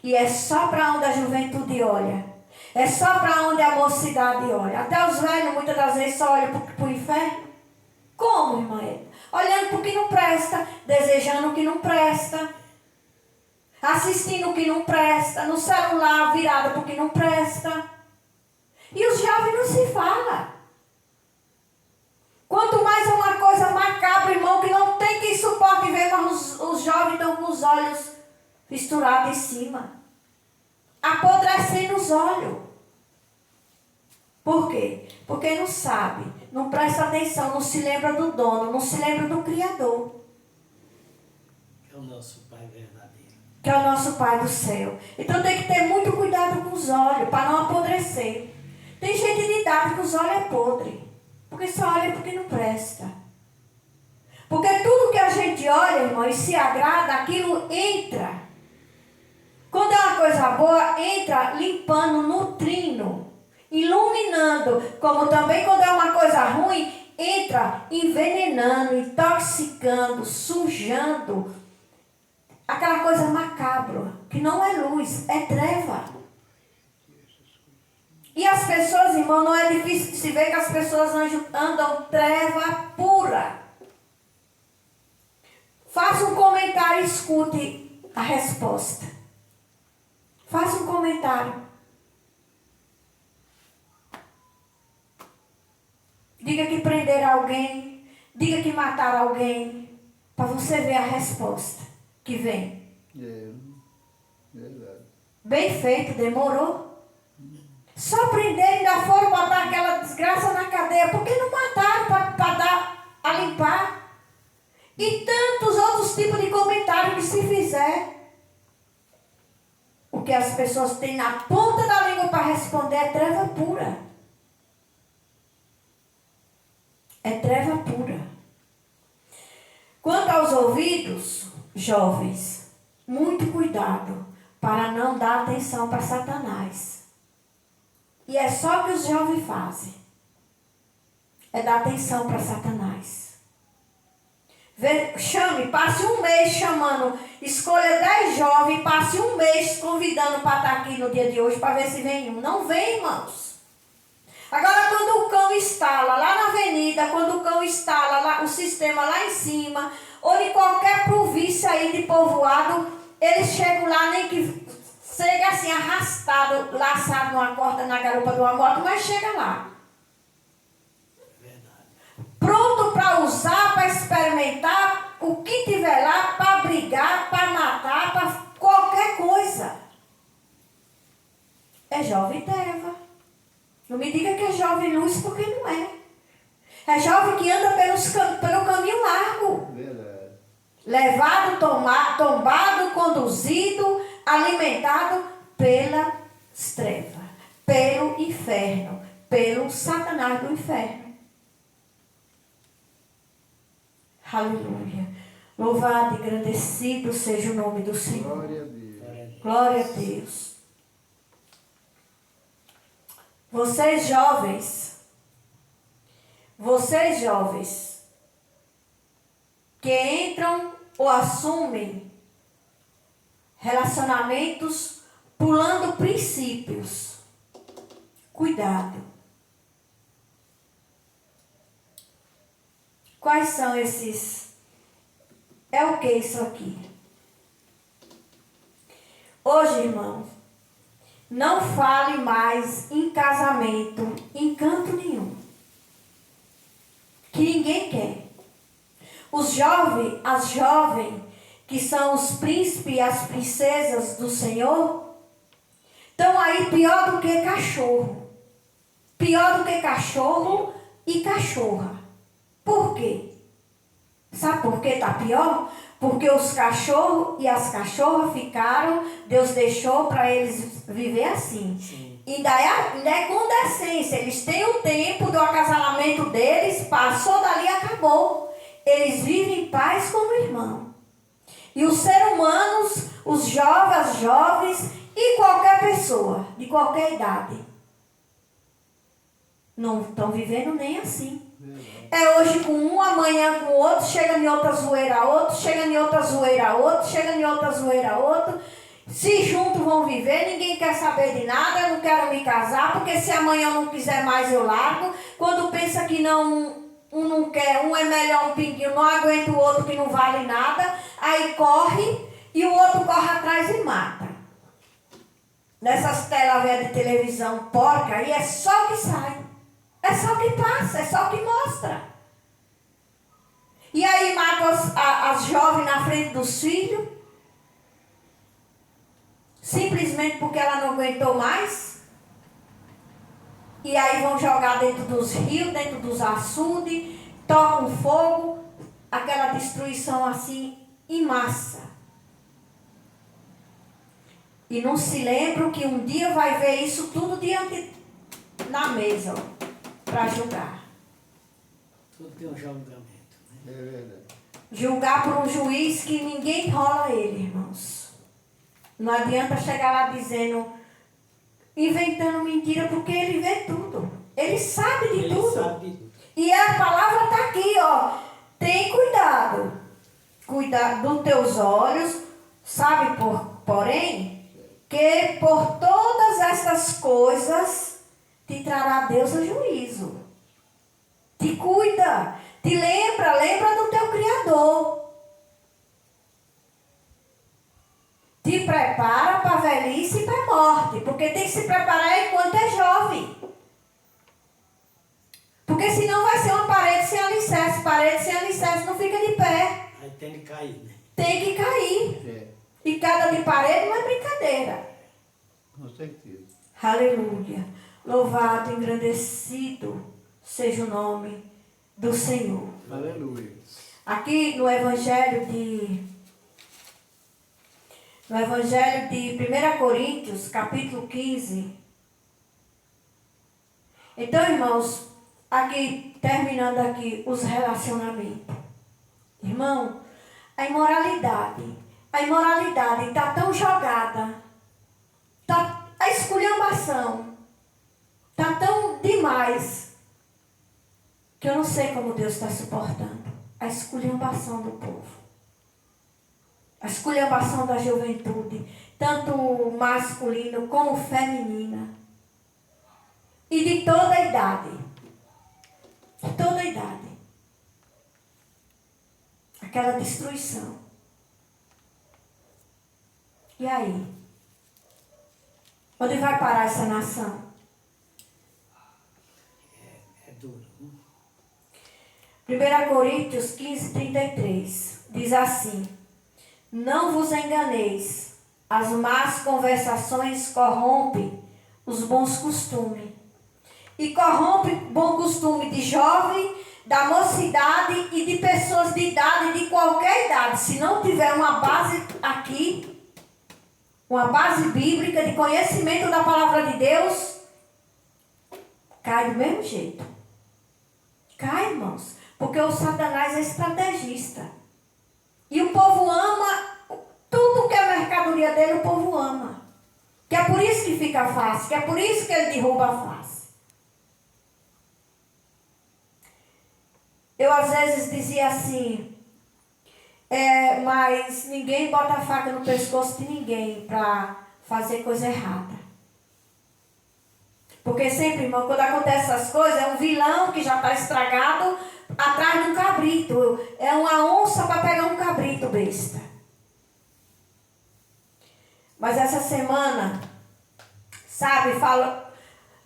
E é só para onde a juventude olha. É só para onde a mocidade olha. Até os velhos muitas das vezes só olham para o inferno. Como, irmã? Olhando para o que não presta, desejando o que não presta, assistindo o que não presta, no celular virado para o que não presta. E os jovens não se falam. Quanto mais é uma coisa macabra, irmão, que não tem quem suporte ver, mas os jovens estão com os olhos misturados em cima. Apodrecendo os olhos. Por quê? Porque não sabe, não presta atenção, não se lembra do dono, não se lembra do Criador. Que é o nosso Pai verdadeiro. Que é o nosso Pai do céu. Então tem que ter muito cuidado com os olhos, para não apodrecer. Tem gente de idade que os olhos é podre. Porque só olha porque não presta. Porque tudo que a gente olha, irmão, e se agrada, aquilo entra. Quando é uma coisa boa, entra limpando, nutrindo, iluminando. Como também quando é uma coisa ruim, entra envenenando, intoxicando, sujando, aquela coisa macabra, que não é luz, é treva. E as pessoas, irmão, não é difícil de se ver que as pessoas andam treva pura. Faça um comentário e escute a resposta. Faça um comentário. Diga que prenderam alguém, diga que mataram alguém, para você ver a resposta que vem. Verdade. Bem feito, demorou. Só prenderam e ainda foram botar aquela desgraça na cadeia. Por que não mataram para dar a limpar? E tantos outros tipos de comentários que se fizer. O que as pessoas têm na ponta da língua para responder é treva pura. É treva pura. Quanto aos ouvidos, jovens, muito cuidado para não dar atenção para Satanás. E é só o que os jovens fazem. É dar atenção para Satanás. Chame, passe um mês chamando, escolha 10 jovens, passe um mês convidando para estar aqui no dia de hoje para ver se vem um. Não vem, irmãos. Agora, quando o cão instala lá na avenida, quando o cão instala lá, o sistema lá em cima, ou de qualquer província aí de povoado, eles chegam lá, nem que chega assim arrastado, laçado numa corda na garupa de uma moto, mas chega lá. Pronto para usar, para experimentar o que tiver lá, para brigar, para matar, para qualquer coisa. É jovem treva. Não me diga que é jovem luz, porque não é. É jovem que anda pelo caminho largo. Verdade. Levado, tombado, conduzido, alimentado pela treva, pelo inferno, pelo Satanás do inferno. Aleluia. Louvado e agradecido seja o nome do Senhor. Glória a Deus. Glória a Deus. Vocês jovens, que entram ou assumem relacionamentos pulando princípios, cuidado. Quais são esses? É o que isso aqui? Hoje, irmãos, não fale mais em casamento em canto nenhum. Que ninguém quer. Os jovens, as jovens, que são os príncipes e as princesas do Senhor, estão aí pior do que cachorro. Pior do que cachorro e cachorra. Por quê? Sabe por que está pior? Porque os cachorros e as cachorras ficaram, Deus deixou para eles viver assim. Sim. Ainda é com decência. Eles têm o tempo do acasalamento deles, passou dali e acabou. Eles vivem em paz como irmão. E os seres humanos, os jovens, as jovens e qualquer pessoa, de qualquer idade, não estão vivendo nem assim. É hoje com um, amanhã com outro, chega em outra zoeira outro, chega em outra zoeira outro, chega em outra zoeira outro. Se juntos vão viver, ninguém quer saber de nada, eu não quero me casar, porque se amanhã eu não quiser mais eu largo. Quando pensa que não, um não quer, um é melhor um pinguinho, não aguenta o outro que não vale nada, aí corre e o outro corre atrás e mata. Nessas telas velhas de televisão porca aí é só o que sai. É só o que passa, é só o que mostra. E aí mata as jovens na frente dos filhos. Simplesmente porque ela não aguentou mais. E aí vão jogar dentro dos rios, dentro dos açudes. Tocam fogo. Aquela destruição assim, em massa. E não se lembram que um dia vai ver isso tudo diante na mesa, ó, para julgar. Tudo tem um julgamento. Né? É verdade. Julgar por um juiz que ninguém rola ele, irmãos. Não adianta chegar lá dizendo, inventando mentira, porque ele vê tudo. Ele sabe de tudo. Sabe. E é a palavra dos teus olhos, sabe porém, que por todas estas coisas te trará Deus a juízo. Te cuida, te lembra do teu Criador. Te prepara para a velhice e para a morte, porque tem que se preparar enquanto é jovem. Porque senão vai ser uma parede sem alicerce. Parede sem alicerce não fica de pé. Aí tem que cair, né? Tem que cair. E cada de parede não é brincadeira. Com certeza. Aleluia. Louvado, engrandecido seja o nome do Senhor. Aleluia. Aqui no Evangelho de 1 Coríntios, capítulo 15. Então, irmãos, aqui, terminando aqui os relacionamentos. Irmão, a imoralidade está tão jogada. A esculhambação está tão demais que eu não sei como Deus está suportando a esculhambação do povo. A esculhambação da juventude, tanto masculino como feminina. E de toda a idade. De toda a idade. Aquela destruição. E aí? Onde vai parar essa nação? É duro. 1 Coríntios 15, 33. Diz assim: não vos enganeis, as más conversações corrompem os bons costumes. E corrompe bom costume de jovem, da mocidade e de pessoas de idade, de qualquer idade. Se não tiver uma base aqui, uma base bíblica de conhecimento da palavra de Deus, cai do mesmo jeito. Cai, irmãos, porque o Satanás é estrategista. E o povo ama, tudo que é mercadoria dele, o povo ama. Que é por isso que fica fácil, que é por isso que ele derruba a face. Eu às vezes dizia assim, mas ninguém bota a faca no pescoço de ninguém para fazer coisa errada. Porque sempre, irmão, quando acontece essas coisas, é um vilão que já está estragado atrás de um cabrito. É uma onça para pegar um cabrito besta. Mas essa semana, sabe,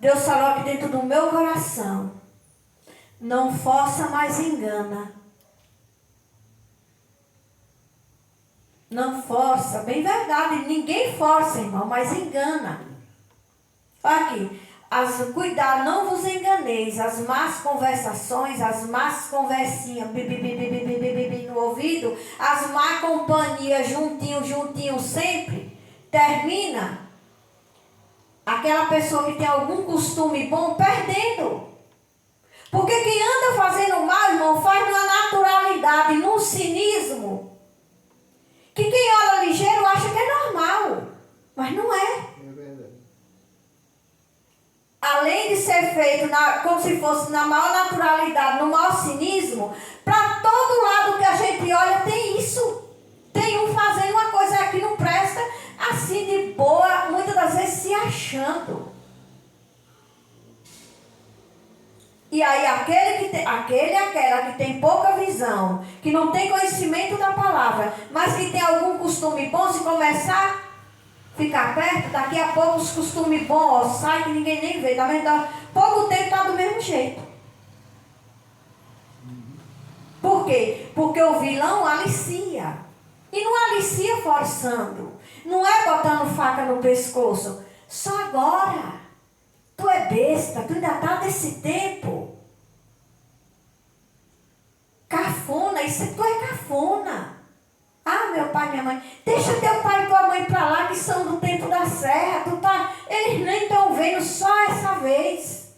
Deus falou aqui dentro do meu coração: não força, mas engana. Não força, bem verdade, ninguém força, irmão, mas engana. Olha aqui, cuidado, não vos enganeis, as más conversações, as más conversinhas, no ouvido, as má companhias, juntinho sempre, termina aquela pessoa que tem algum costume bom perdendo. Porque quem anda fazendo mal, irmão, faz numa naturalidade, num cinismo, que quem olha ligeiro acha que é normal, mas não é. É verdade. Além de ser feito como se fosse na maior naturalidade, no maior cinismo, para todo lado que a gente olha tem isso. Tem um fazendo uma coisa que não presta, assim de boa, muitas das vezes se achando. E aí aquela que tem pouca visão, que não tem conhecimento da palavra, mas que tem algum costume bom, se começar a ficar perto, daqui a pouco os costumes bons saem que ninguém nem vê, tá vendo? Pouco tempo está do mesmo jeito. Por quê? Porque o vilão alicia. E não alicia forçando. Não é botando faca no pescoço. Só agora. Tu é besta, tu ainda está desse tempo. Cafona, tu é cafona. Ah, meu pai e minha mãe, deixa teu pai e tua mãe para lá, que são do tempo da serra. Eles nem estão vendo só essa vez.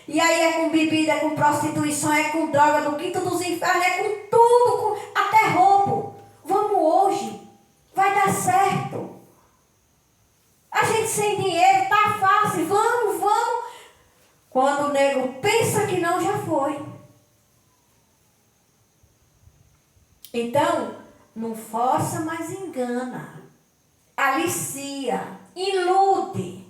E aí é com bebida, é com prostituição, é com droga do quinto dos infernos, é com tudo, até roubo. Vamos hoje, vai dar certo. A gente sem dinheiro, tá fácil, vamos. Quando o nego pensa que não, já foi. Então, Não força, mas engana. Alicia, ilude.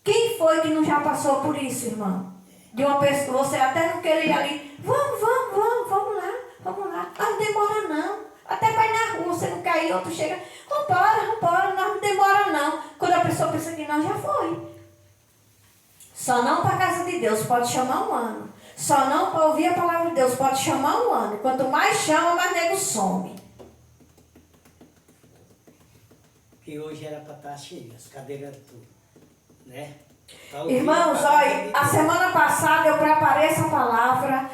Quem foi que não já passou por isso, irmão? De uma pessoa, você até não queria ir ali. Vamos lá. Ah, não demora não. Até vai na rua, você não quer ir, outro chega. Vambora, não demora não. Quando a pessoa pensa que não, já foi. Só não para a casa de Deus, pode chamar um ano. Só não para ouvir a palavra de Deus, pode chamar um ano. Quanto mais chama, mais nego some. Que hoje era para estar cheio, as cadeiras tudo, né? Irmãos, olha, a semana passada eu preparei essa palavra,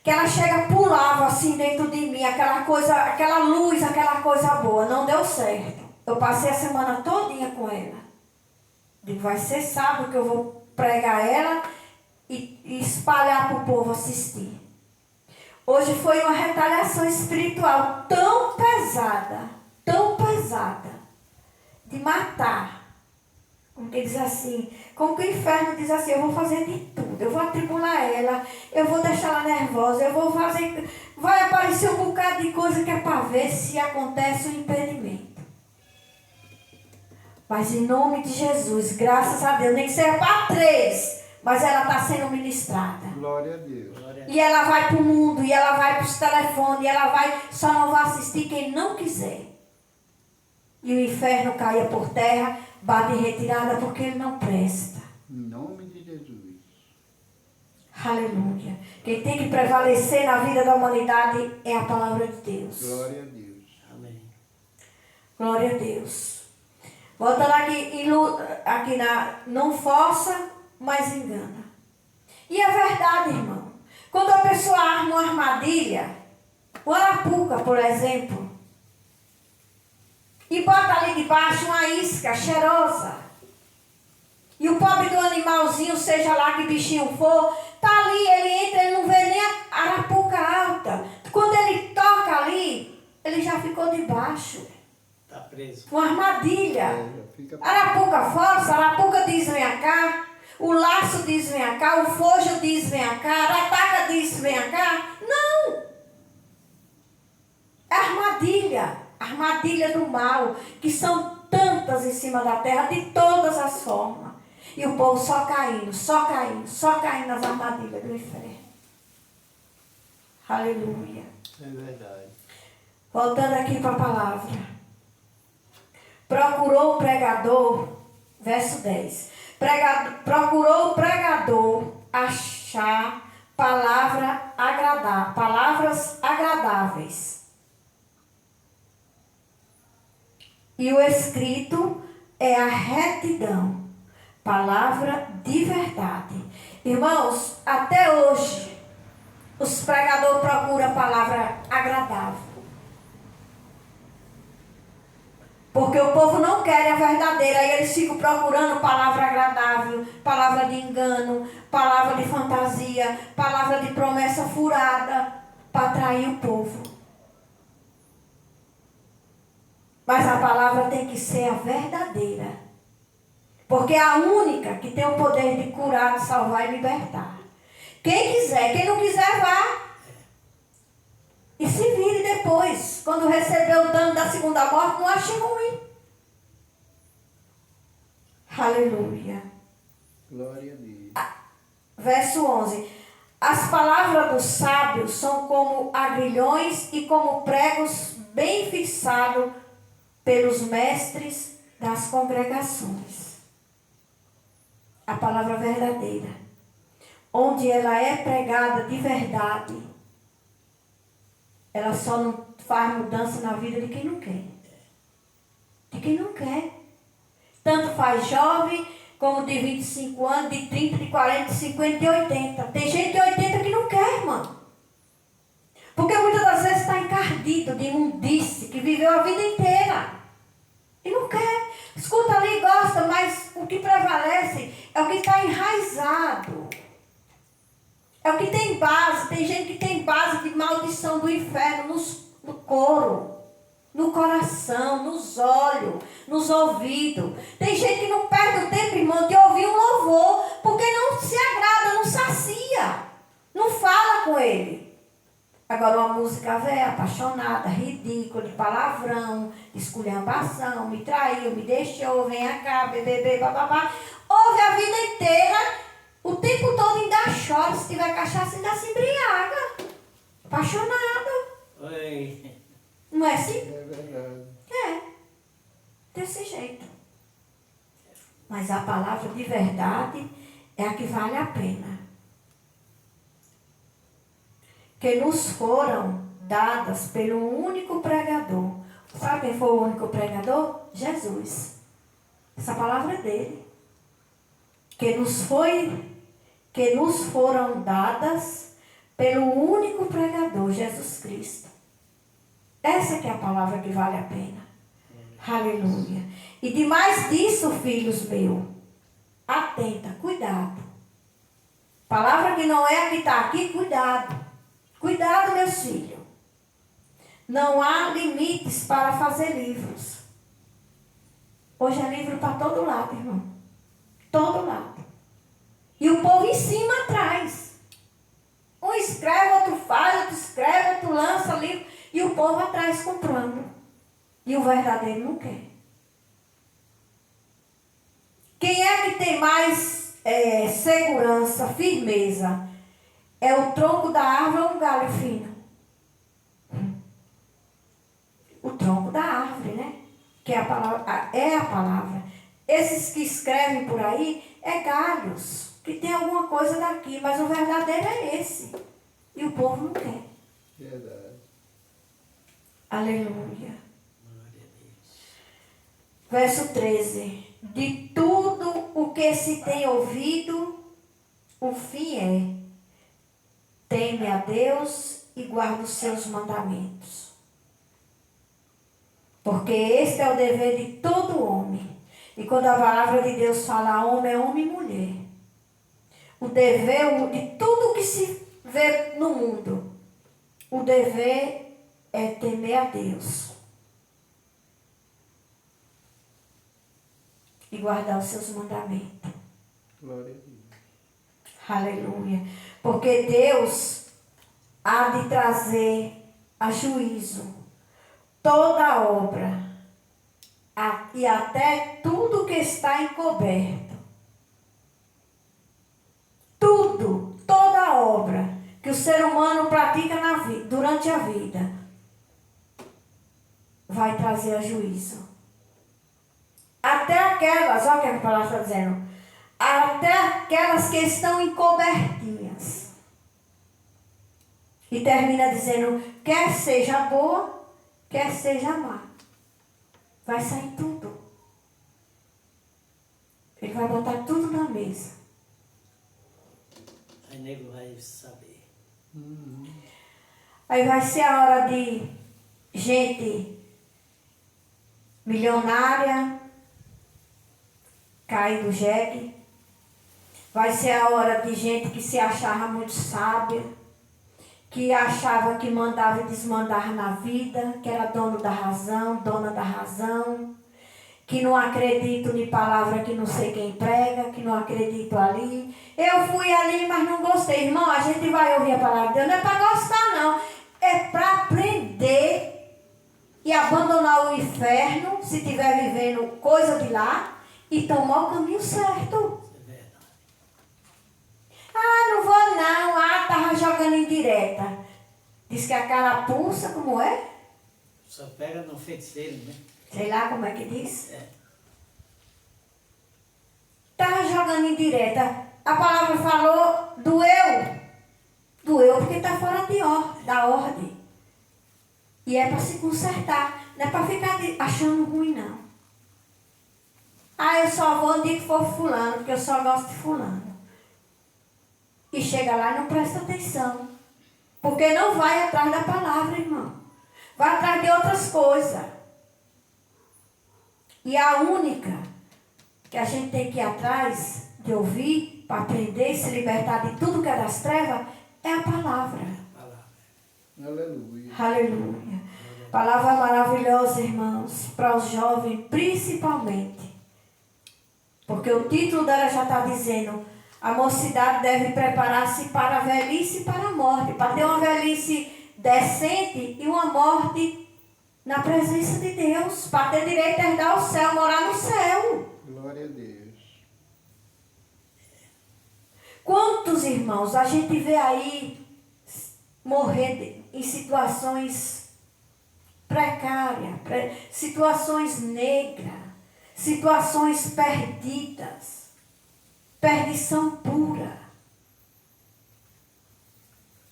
que ela chega, pulava assim dentro de mim, aquela coisa, aquela luz, aquela coisa boa. Não deu certo. Eu passei a semana todinha com ela. Digo, vai ser sábado que eu vou pregar ela e espalhar para o povo assistir. Hoje foi uma retaliação espiritual tão pesada, de matar. Como que diz assim, como que o inferno diz assim, eu vou fazer de tudo, eu vou atribular ela, eu vou deixar ela nervosa, eu vou fazer, vai aparecer um bocado de coisa que é para ver se acontece o impedimento. Mas em nome de Jesus, graças a Deus, nem que seja para 3, mas ela está sendo ministrada. Glória a Deus. E ela vai para o mundo, e ela vai para os telefones, e ela vai, só não vai assistir quem não quiser. E o inferno caia por terra, bate em retirada, porque ele não presta. Em nome de Jesus. Aleluia. Quem tem que prevalecer na vida da humanidade é a palavra de Deus. Glória a Deus. Amém. Glória a Deus. Voltando aqui não força, mas engana. E é verdade, irmão. Quando a pessoa arma uma armadilha, o arapuca, por exemplo, e bota ali debaixo uma isca cheirosa, e o pobre do animalzinho, seja lá que bichinho for, tá ali, ele entra, ele não vê nem a arapuca alta. Quando ele toca ali, ele já ficou debaixo. Está preso. Uma armadilha. Fica... Arapuca força, arapuca diz vem cá, o laço diz vem cá, o fojo diz vem cá, a arataca diz vem cá. Não! É armadilha do mal, que são tantas em cima da terra, de todas as formas. E o povo só caindo nas armadilhas do inferno. Aleluia. É verdade. Voltando aqui para a palavra. Procurou o pregador, verso 10. Procurou o pregador achar palavras agradáveis. E o escrito é a retidão, palavra de verdade. Irmãos, até hoje, os pregadores procuram a palavra agradável. Porque o povo não quer a verdadeira, aí eles ficam procurando palavra agradável, palavra de engano, palavra de fantasia, palavra de promessa furada, para atrair o povo. Mas a palavra tem que ser a verdadeira. Porque é a única que tem o poder de curar, de salvar e libertar. Quem quiser, quem não quiser, vá. E se vire depois, quando receber o dano da segunda morte, não ache ruim. Aleluia. Glória a Deus. Verso 11. As palavras dos sábios são como agrilhões e como pregos bem fixados pelos mestres das congregações. A palavra verdadeira, onde ela é pregada de verdade, ela só não faz mudança na vida de quem não quer. De quem não quer. Tanto faz jovem, como de 25 anos, de 30, de 40, de 50, de 80. Tem gente de 80 que não quer, irmão. Porque muitas das vezes está encardido de imundice, que viveu a vida inteira. E não quer. Escuta ali, gosta, mas o que prevalece é o que está enraizado. É o que tem base. Tem gente que tem base de maldição do inferno no couro, no coração, nos olhos, nos ouvidos. Tem gente que não perde o tempo, irmão, de ouvir um louvor, porque não se agrada, não sacia, não fala com ele. Agora, uma música velha, apaixonada, ridícula, de palavrão, de esculhambação, me traiu, me deixou, vem cá, bebê, bababá. Ouve a vida inteira, o tempo todo ainda chora, se tiver cachaça ainda se embriaga. Apaixonado. Oi. Não é assim? É verdade. É, desse jeito. Mas a palavra de verdade é a que vale a pena. Que nos foram dadas pelo único pregador. Sabe quem foi o único pregador? Jesus. Essa palavra é dele. Que nos foram dadas pelo único pregador, Jesus Cristo. Essa que é a palavra que vale a pena. Aleluia. E demais disso, filhos meus, atenta, cuidado. Palavra que não é a que está aqui, cuidado. Cuidado, meus filhos. Não há limites para fazer livros. Hoje é livro para todo lado, irmão. Todo lado. E o povo em cima atrás. Um escreve, outro faz, outro escreve, outro lança livro. E o povo atrás comprando. E o verdadeiro não quer. Quem é que tem mais segurança, firmeza? É o tronco da árvore ou um galho fino? O tronco da árvore, né? Que é a palavra. Esses que escrevem por aí é galhos, que tem alguma coisa daqui, mas o verdadeiro é esse. E o povo não quer. Verdade. Aleluia. Verso 13. De tudo o que se tem ouvido, o fim é: teme a Deus e guarda os seus mandamentos. Porque este é o dever de todo homem. E quando a palavra de Deus fala homem, é homem e mulher. O dever de tudo que se vê no mundo, o dever é temer a Deus e guardar os seus mandamentos. Glória a Deus. Aleluia. Porque Deus há de trazer a juízo toda obra e até tudo que está encoberto. Tudo, toda obra que o ser humano pratica durante a vida vai trazer a juízo. Até aquelas, olha o que a palavra está dizendo, até aquelas que estão encobertinhas. E termina dizendo, quer seja boa, quer seja má. Vai sair tudo. Ele vai botar tudo na mesa. Aí o nego vai saber. Aí vai ser a hora de gente milionária cair do jegue. Vai ser a hora de gente que se achava muito sábia, que achava que mandava e desmandava na vida, que era dono da razão, dona da razão, que não acredito em palavra que não sei quem prega, que não acredito ali. Eu fui ali, mas não gostei. Irmão, a gente vai ouvir a palavra de Deus, não é para gostar não, é para aprender e abandonar o inferno, se estiver vivendo coisa de lá, e tomar o caminho certo. É verdade. Ah, não vou não. Ah, estava jogando indireta. Diz que a carapuça, como é? Só pega no feiticeiro, né? Sei lá como é que diz. É. Estava jogando indireta. A palavra falou, doeu. Doeu porque está fora da ordem. E é para se consertar. Não é para ficar achando ruim, não. Ah, eu só vou onde for fulano, porque eu só gosto de fulano. E chega lá e não presta atenção. Porque não vai atrás da palavra, irmão. Vai atrás de outras coisas. E a única que a gente tem que ir atrás de ouvir, para aprender e se libertar de tudo que é das trevas, é a palavra. Aleluia. Aleluia. Palavra maravilhosa, irmãos, para os jovens principalmente. Porque o título dela já está dizendo, a mocidade deve preparar-se para a velhice e para a morte. Para ter uma velhice decente e uma morte na presença de Deus, para ter direito a herdar o céu, morar no céu. Glória a Deus. Quantos irmãos a gente vê aí morrer em situações precárias, situações negras, situações perdidas, perdição pura.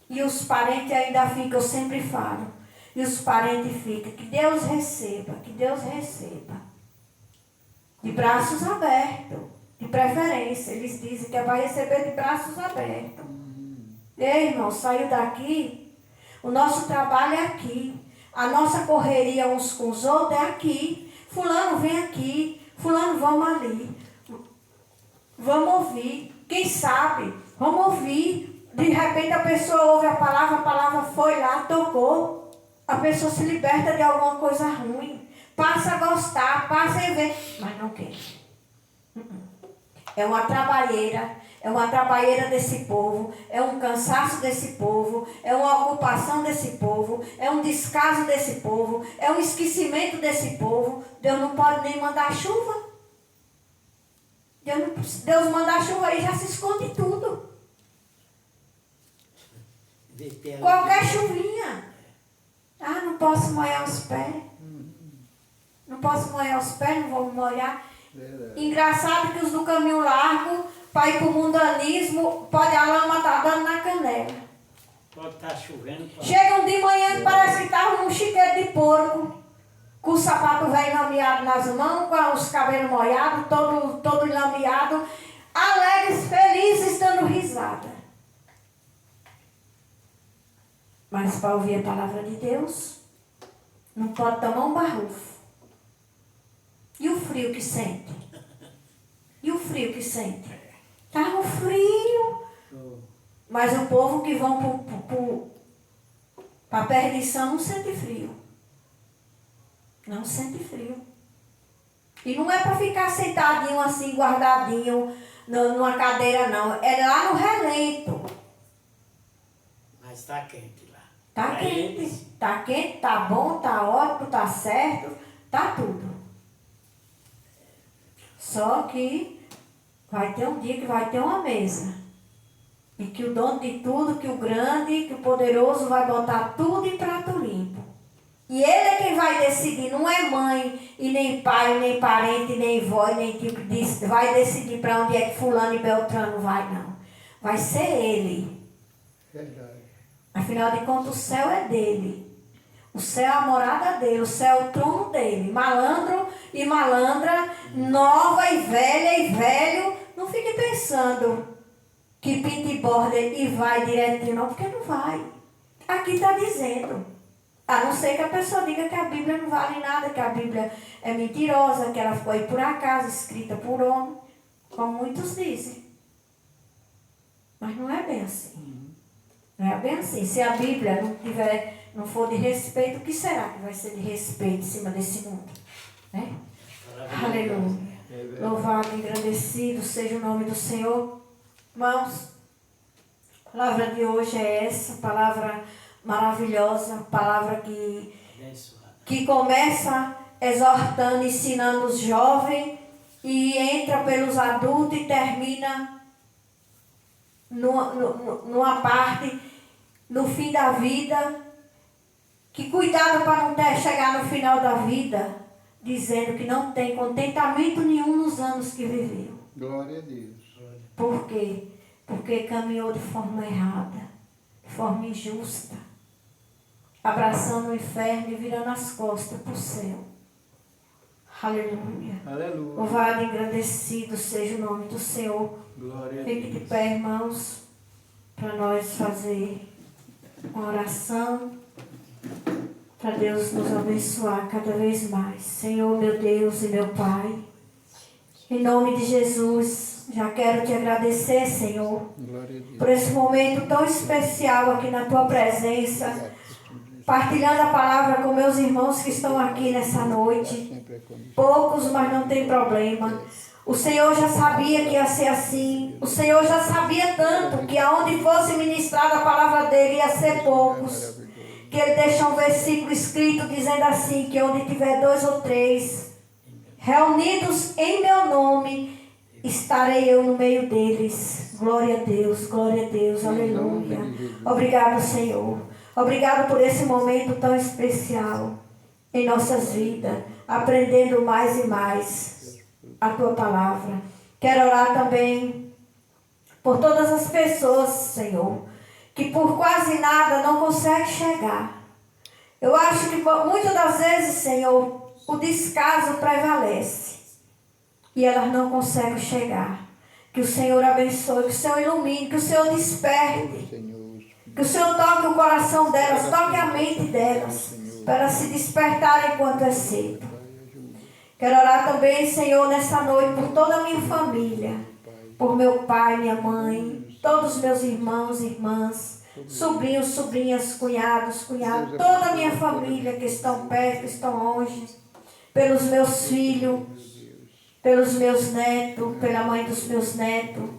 E os parentes ainda ficam, eu sempre falo, e os parentes ficam, que Deus receba, de braços abertos. De preferência, eles dizem que vai receber de braços abertos. Ei, irmão, saiu daqui, o nosso trabalho é aqui. A nossa correria uns com os outros é aqui. Fulano vem aqui, fulano vamos ali. Vamos ouvir. Quem sabe? Vamos ouvir. De repente a pessoa ouve a palavra foi lá, tocou. A pessoa se liberta de alguma coisa ruim. Passa a gostar, passa a ver, mas não quer. É uma trabalheira desse povo, é um cansaço desse povo, é uma ocupação desse povo, é um descaso desse povo, é um esquecimento desse povo. Deus não pode nem mandar chuva. Deus manda chuva e já se esconde tudo. Qualquer chuvinha. Ah, não posso molhar os pés. Não posso molhar os pés, não vou me molhar. Verdade. Engraçado que os do caminho largo, para ir para o mundanismo, pode a lama estar dando na canela. Pode estar chovendo. Chegam de manhã, parece que estavam num chiqueiro de porco, com o sapato velho lameado nas mãos, com os cabelos molhados, todo lameado, alegres, felizes, dando risada. Mas para ouvir a palavra de Deus, não pode tomar um barrufo. E o frio que sente? Está no frio. Mas o povo que vão para a perdição não sente frio. Não sente frio. E não é para ficar sentadinho assim, guardadinho, numa cadeira, não. É lá no relento. Mas está quente lá. Está quente. Está quente, está bom, está ótimo, está certo, está tudo. Só que vai ter um dia que vai ter uma mesa. E que o dono de tudo, que o grande, que o poderoso vai botar tudo em prato limpo. E ele é quem vai decidir, não é mãe, e nem pai, nem parente, nem vó, nem tio que diz, vai decidir para onde é que fulano e Beltrano vai, não. Vai ser ele. Verdade. Afinal de contas, o céu é dele. O céu é a morada dele, o céu é o trono dele. Malandro e malandra, nova e velho, não fique pensando que pinta e borda e vai direitinho, não, porque não vai. Aqui está dizendo. A não ser que a pessoa diga que a Bíblia não vale nada, que a Bíblia é mentirosa, que ela foi aí por acaso, escrita por homem, como muitos dizem. Mas não é bem assim. Não é bem assim. Se a Bíblia não for de respeito, o que será que vai ser de respeito em cima desse mundo? Né? Aleluia. Louvado, engrandecido seja o nome do Senhor. Irmãos, a palavra de hoje é essa, palavra maravilhosa, palavra que começa exortando, ensinando os jovens e entra pelos adultos e termina numa parte, no fim da vida, que cuidado para não chegar no final da vida dizendo que não tem contentamento nenhum nos anos que viveu. Glória a Deus. Por quê? Porque caminhou de forma errada, de forma injusta, abraçando o inferno e virando as costas para o céu. Aleluia. Aleluia. Louvado e engrandecido seja o nome do Senhor. Glória a Fique Deus. de pé, irmãos, para nós fazer uma oração, para Deus nos abençoar cada vez mais. Senhor, meu Deus e meu Pai, em nome de Jesus, já quero te agradecer, Senhor, Glória a Deus. por esse momento tão especial aqui na tua presença, partilhando a palavra com meus irmãos que estão aqui nessa noite. Poucos, mas não tem problema. O Senhor já sabia que ia ser assim. O Senhor já sabia tanto que aonde fosse ministrada a palavra dele ia ser poucos. que ele deixa um versículo escrito dizendo assim, que onde tiver 2 ou 3 reunidos em meu nome, estarei eu no meio deles. Glória a Deus, aleluia. Obrigado, Senhor. Obrigado por esse momento tão especial em nossas vidas, aprendendo mais e mais a tua palavra. Quero orar também por todas as pessoas, Senhor, que por quase nada não conseguem chegar. Eu acho que muitas das vezes, Senhor, o descaso prevalece e elas não conseguem chegar. Que o Senhor abençoe, que o Senhor ilumine, que o Senhor desperte, que o Senhor toque o coração delas, toque a mente delas, para elas se despertarem enquanto é cedo. Quero orar também, Senhor, nessa noite por toda a minha família, por meu pai, minha mãe, todos os meus irmãos e irmãs, sobrinhos, sobrinhas, cunhados, cunhadas, toda a minha família que estão perto, que estão longe, pelos meus filhos, pelos meus netos, pela mãe dos meus netos,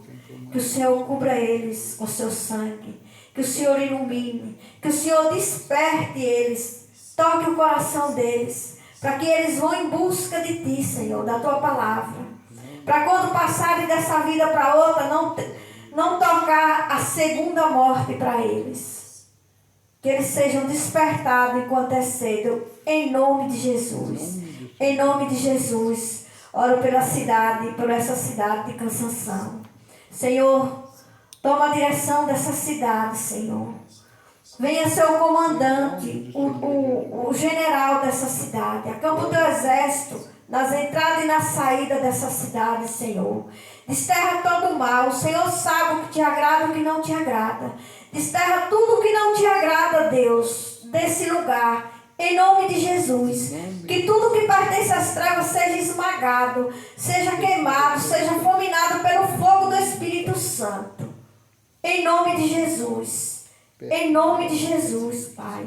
que o Senhor cubra eles com seu sangue, que o Senhor ilumine, que o Senhor desperte eles, toque o coração deles, para que eles vão em busca de Ti, Senhor, da Tua palavra, para quando passarem dessa vida para outra, não tocar a segunda morte para eles, que eles sejam despertados enquanto é cedo, em nome de Jesus, em nome de Jesus. Oro pela cidade, por essa cidade de Cansanção. Senhor, toma a direção dessa cidade, Senhor. Venha ser o comandante, o general dessa cidade. Acampa o teu exército nas entradas e na saída dessa cidade, Senhor. Desterra todo o mal. O Senhor sabe o que te agrada e o que não te agrada. Desterra tudo o que não te agrada, Deus, desse lugar. Em nome de Jesus, que tudo que pertence às trevas seja esmagado, seja queimado, seja fulminado pelo fogo do Espírito Santo. Em nome de Jesus, em nome de Jesus, Pai.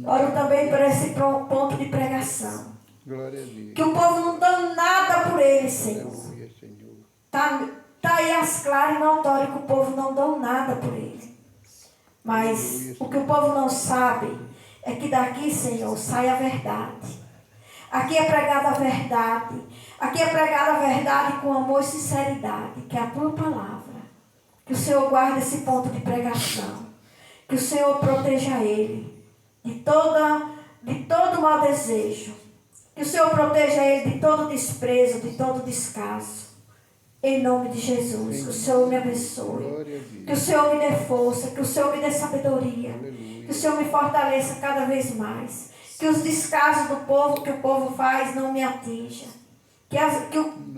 Oro também por esse ponto de pregação. Que o povo não dá nada por ele, Senhor. Está aí as claras e notórias que o povo não dá nada por ele. Mas o que o povo não sabe é que daqui, Senhor, sai a verdade. Aqui é pregada a verdade. Aqui é pregada a verdade com amor e sinceridade, que é a Tua palavra. Que o Senhor guarde esse ponto de pregação. Que o Senhor proteja ele de todo mau desejo. Que o Senhor proteja ele de todo desprezo, de todo descaso. Em nome de Jesus, que o Senhor me abençoe. Que o Senhor me dê força, que o Senhor me dê sabedoria. Que o Senhor me fortaleça cada vez mais. Que os descasos do povo que o povo faz não me atinja.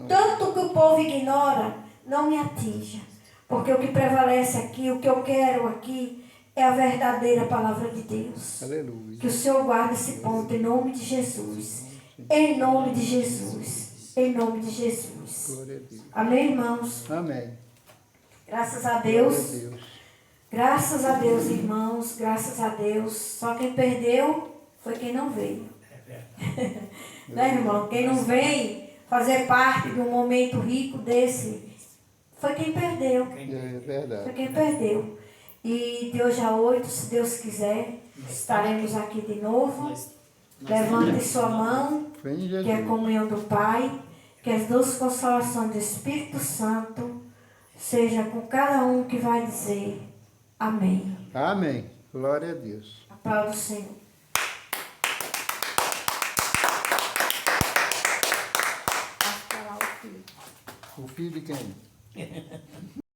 Tanto que o povo ignora, não me atinja. Porque o que prevalece aqui, o que eu quero aqui, é a verdadeira palavra de Deus. Aleluia. Que o Senhor guarde esse ponto em nome de Jesus. Em nome de Jesus. Em nome de Jesus. Glória a Deus. Amém, irmãos? Amém. Graças a Deus. Glória a Deus. Graças a Deus, irmãos. Graças a Deus. Só quem perdeu foi quem não veio. Né, irmão? Quem não vem fazer parte de um momento rico desse foi quem perdeu. É verdade. Foi quem perdeu. E de hoje a 8, se Deus quiser, estaremos aqui de novo. Levante sua mão, Vem que é a Jesus. comunhão do Pai, que as duas consolações do Espírito Santo seja com cada um que vai dizer amém. Amém. Glória a Deus. Aplauda o Senhor. O filho de quem?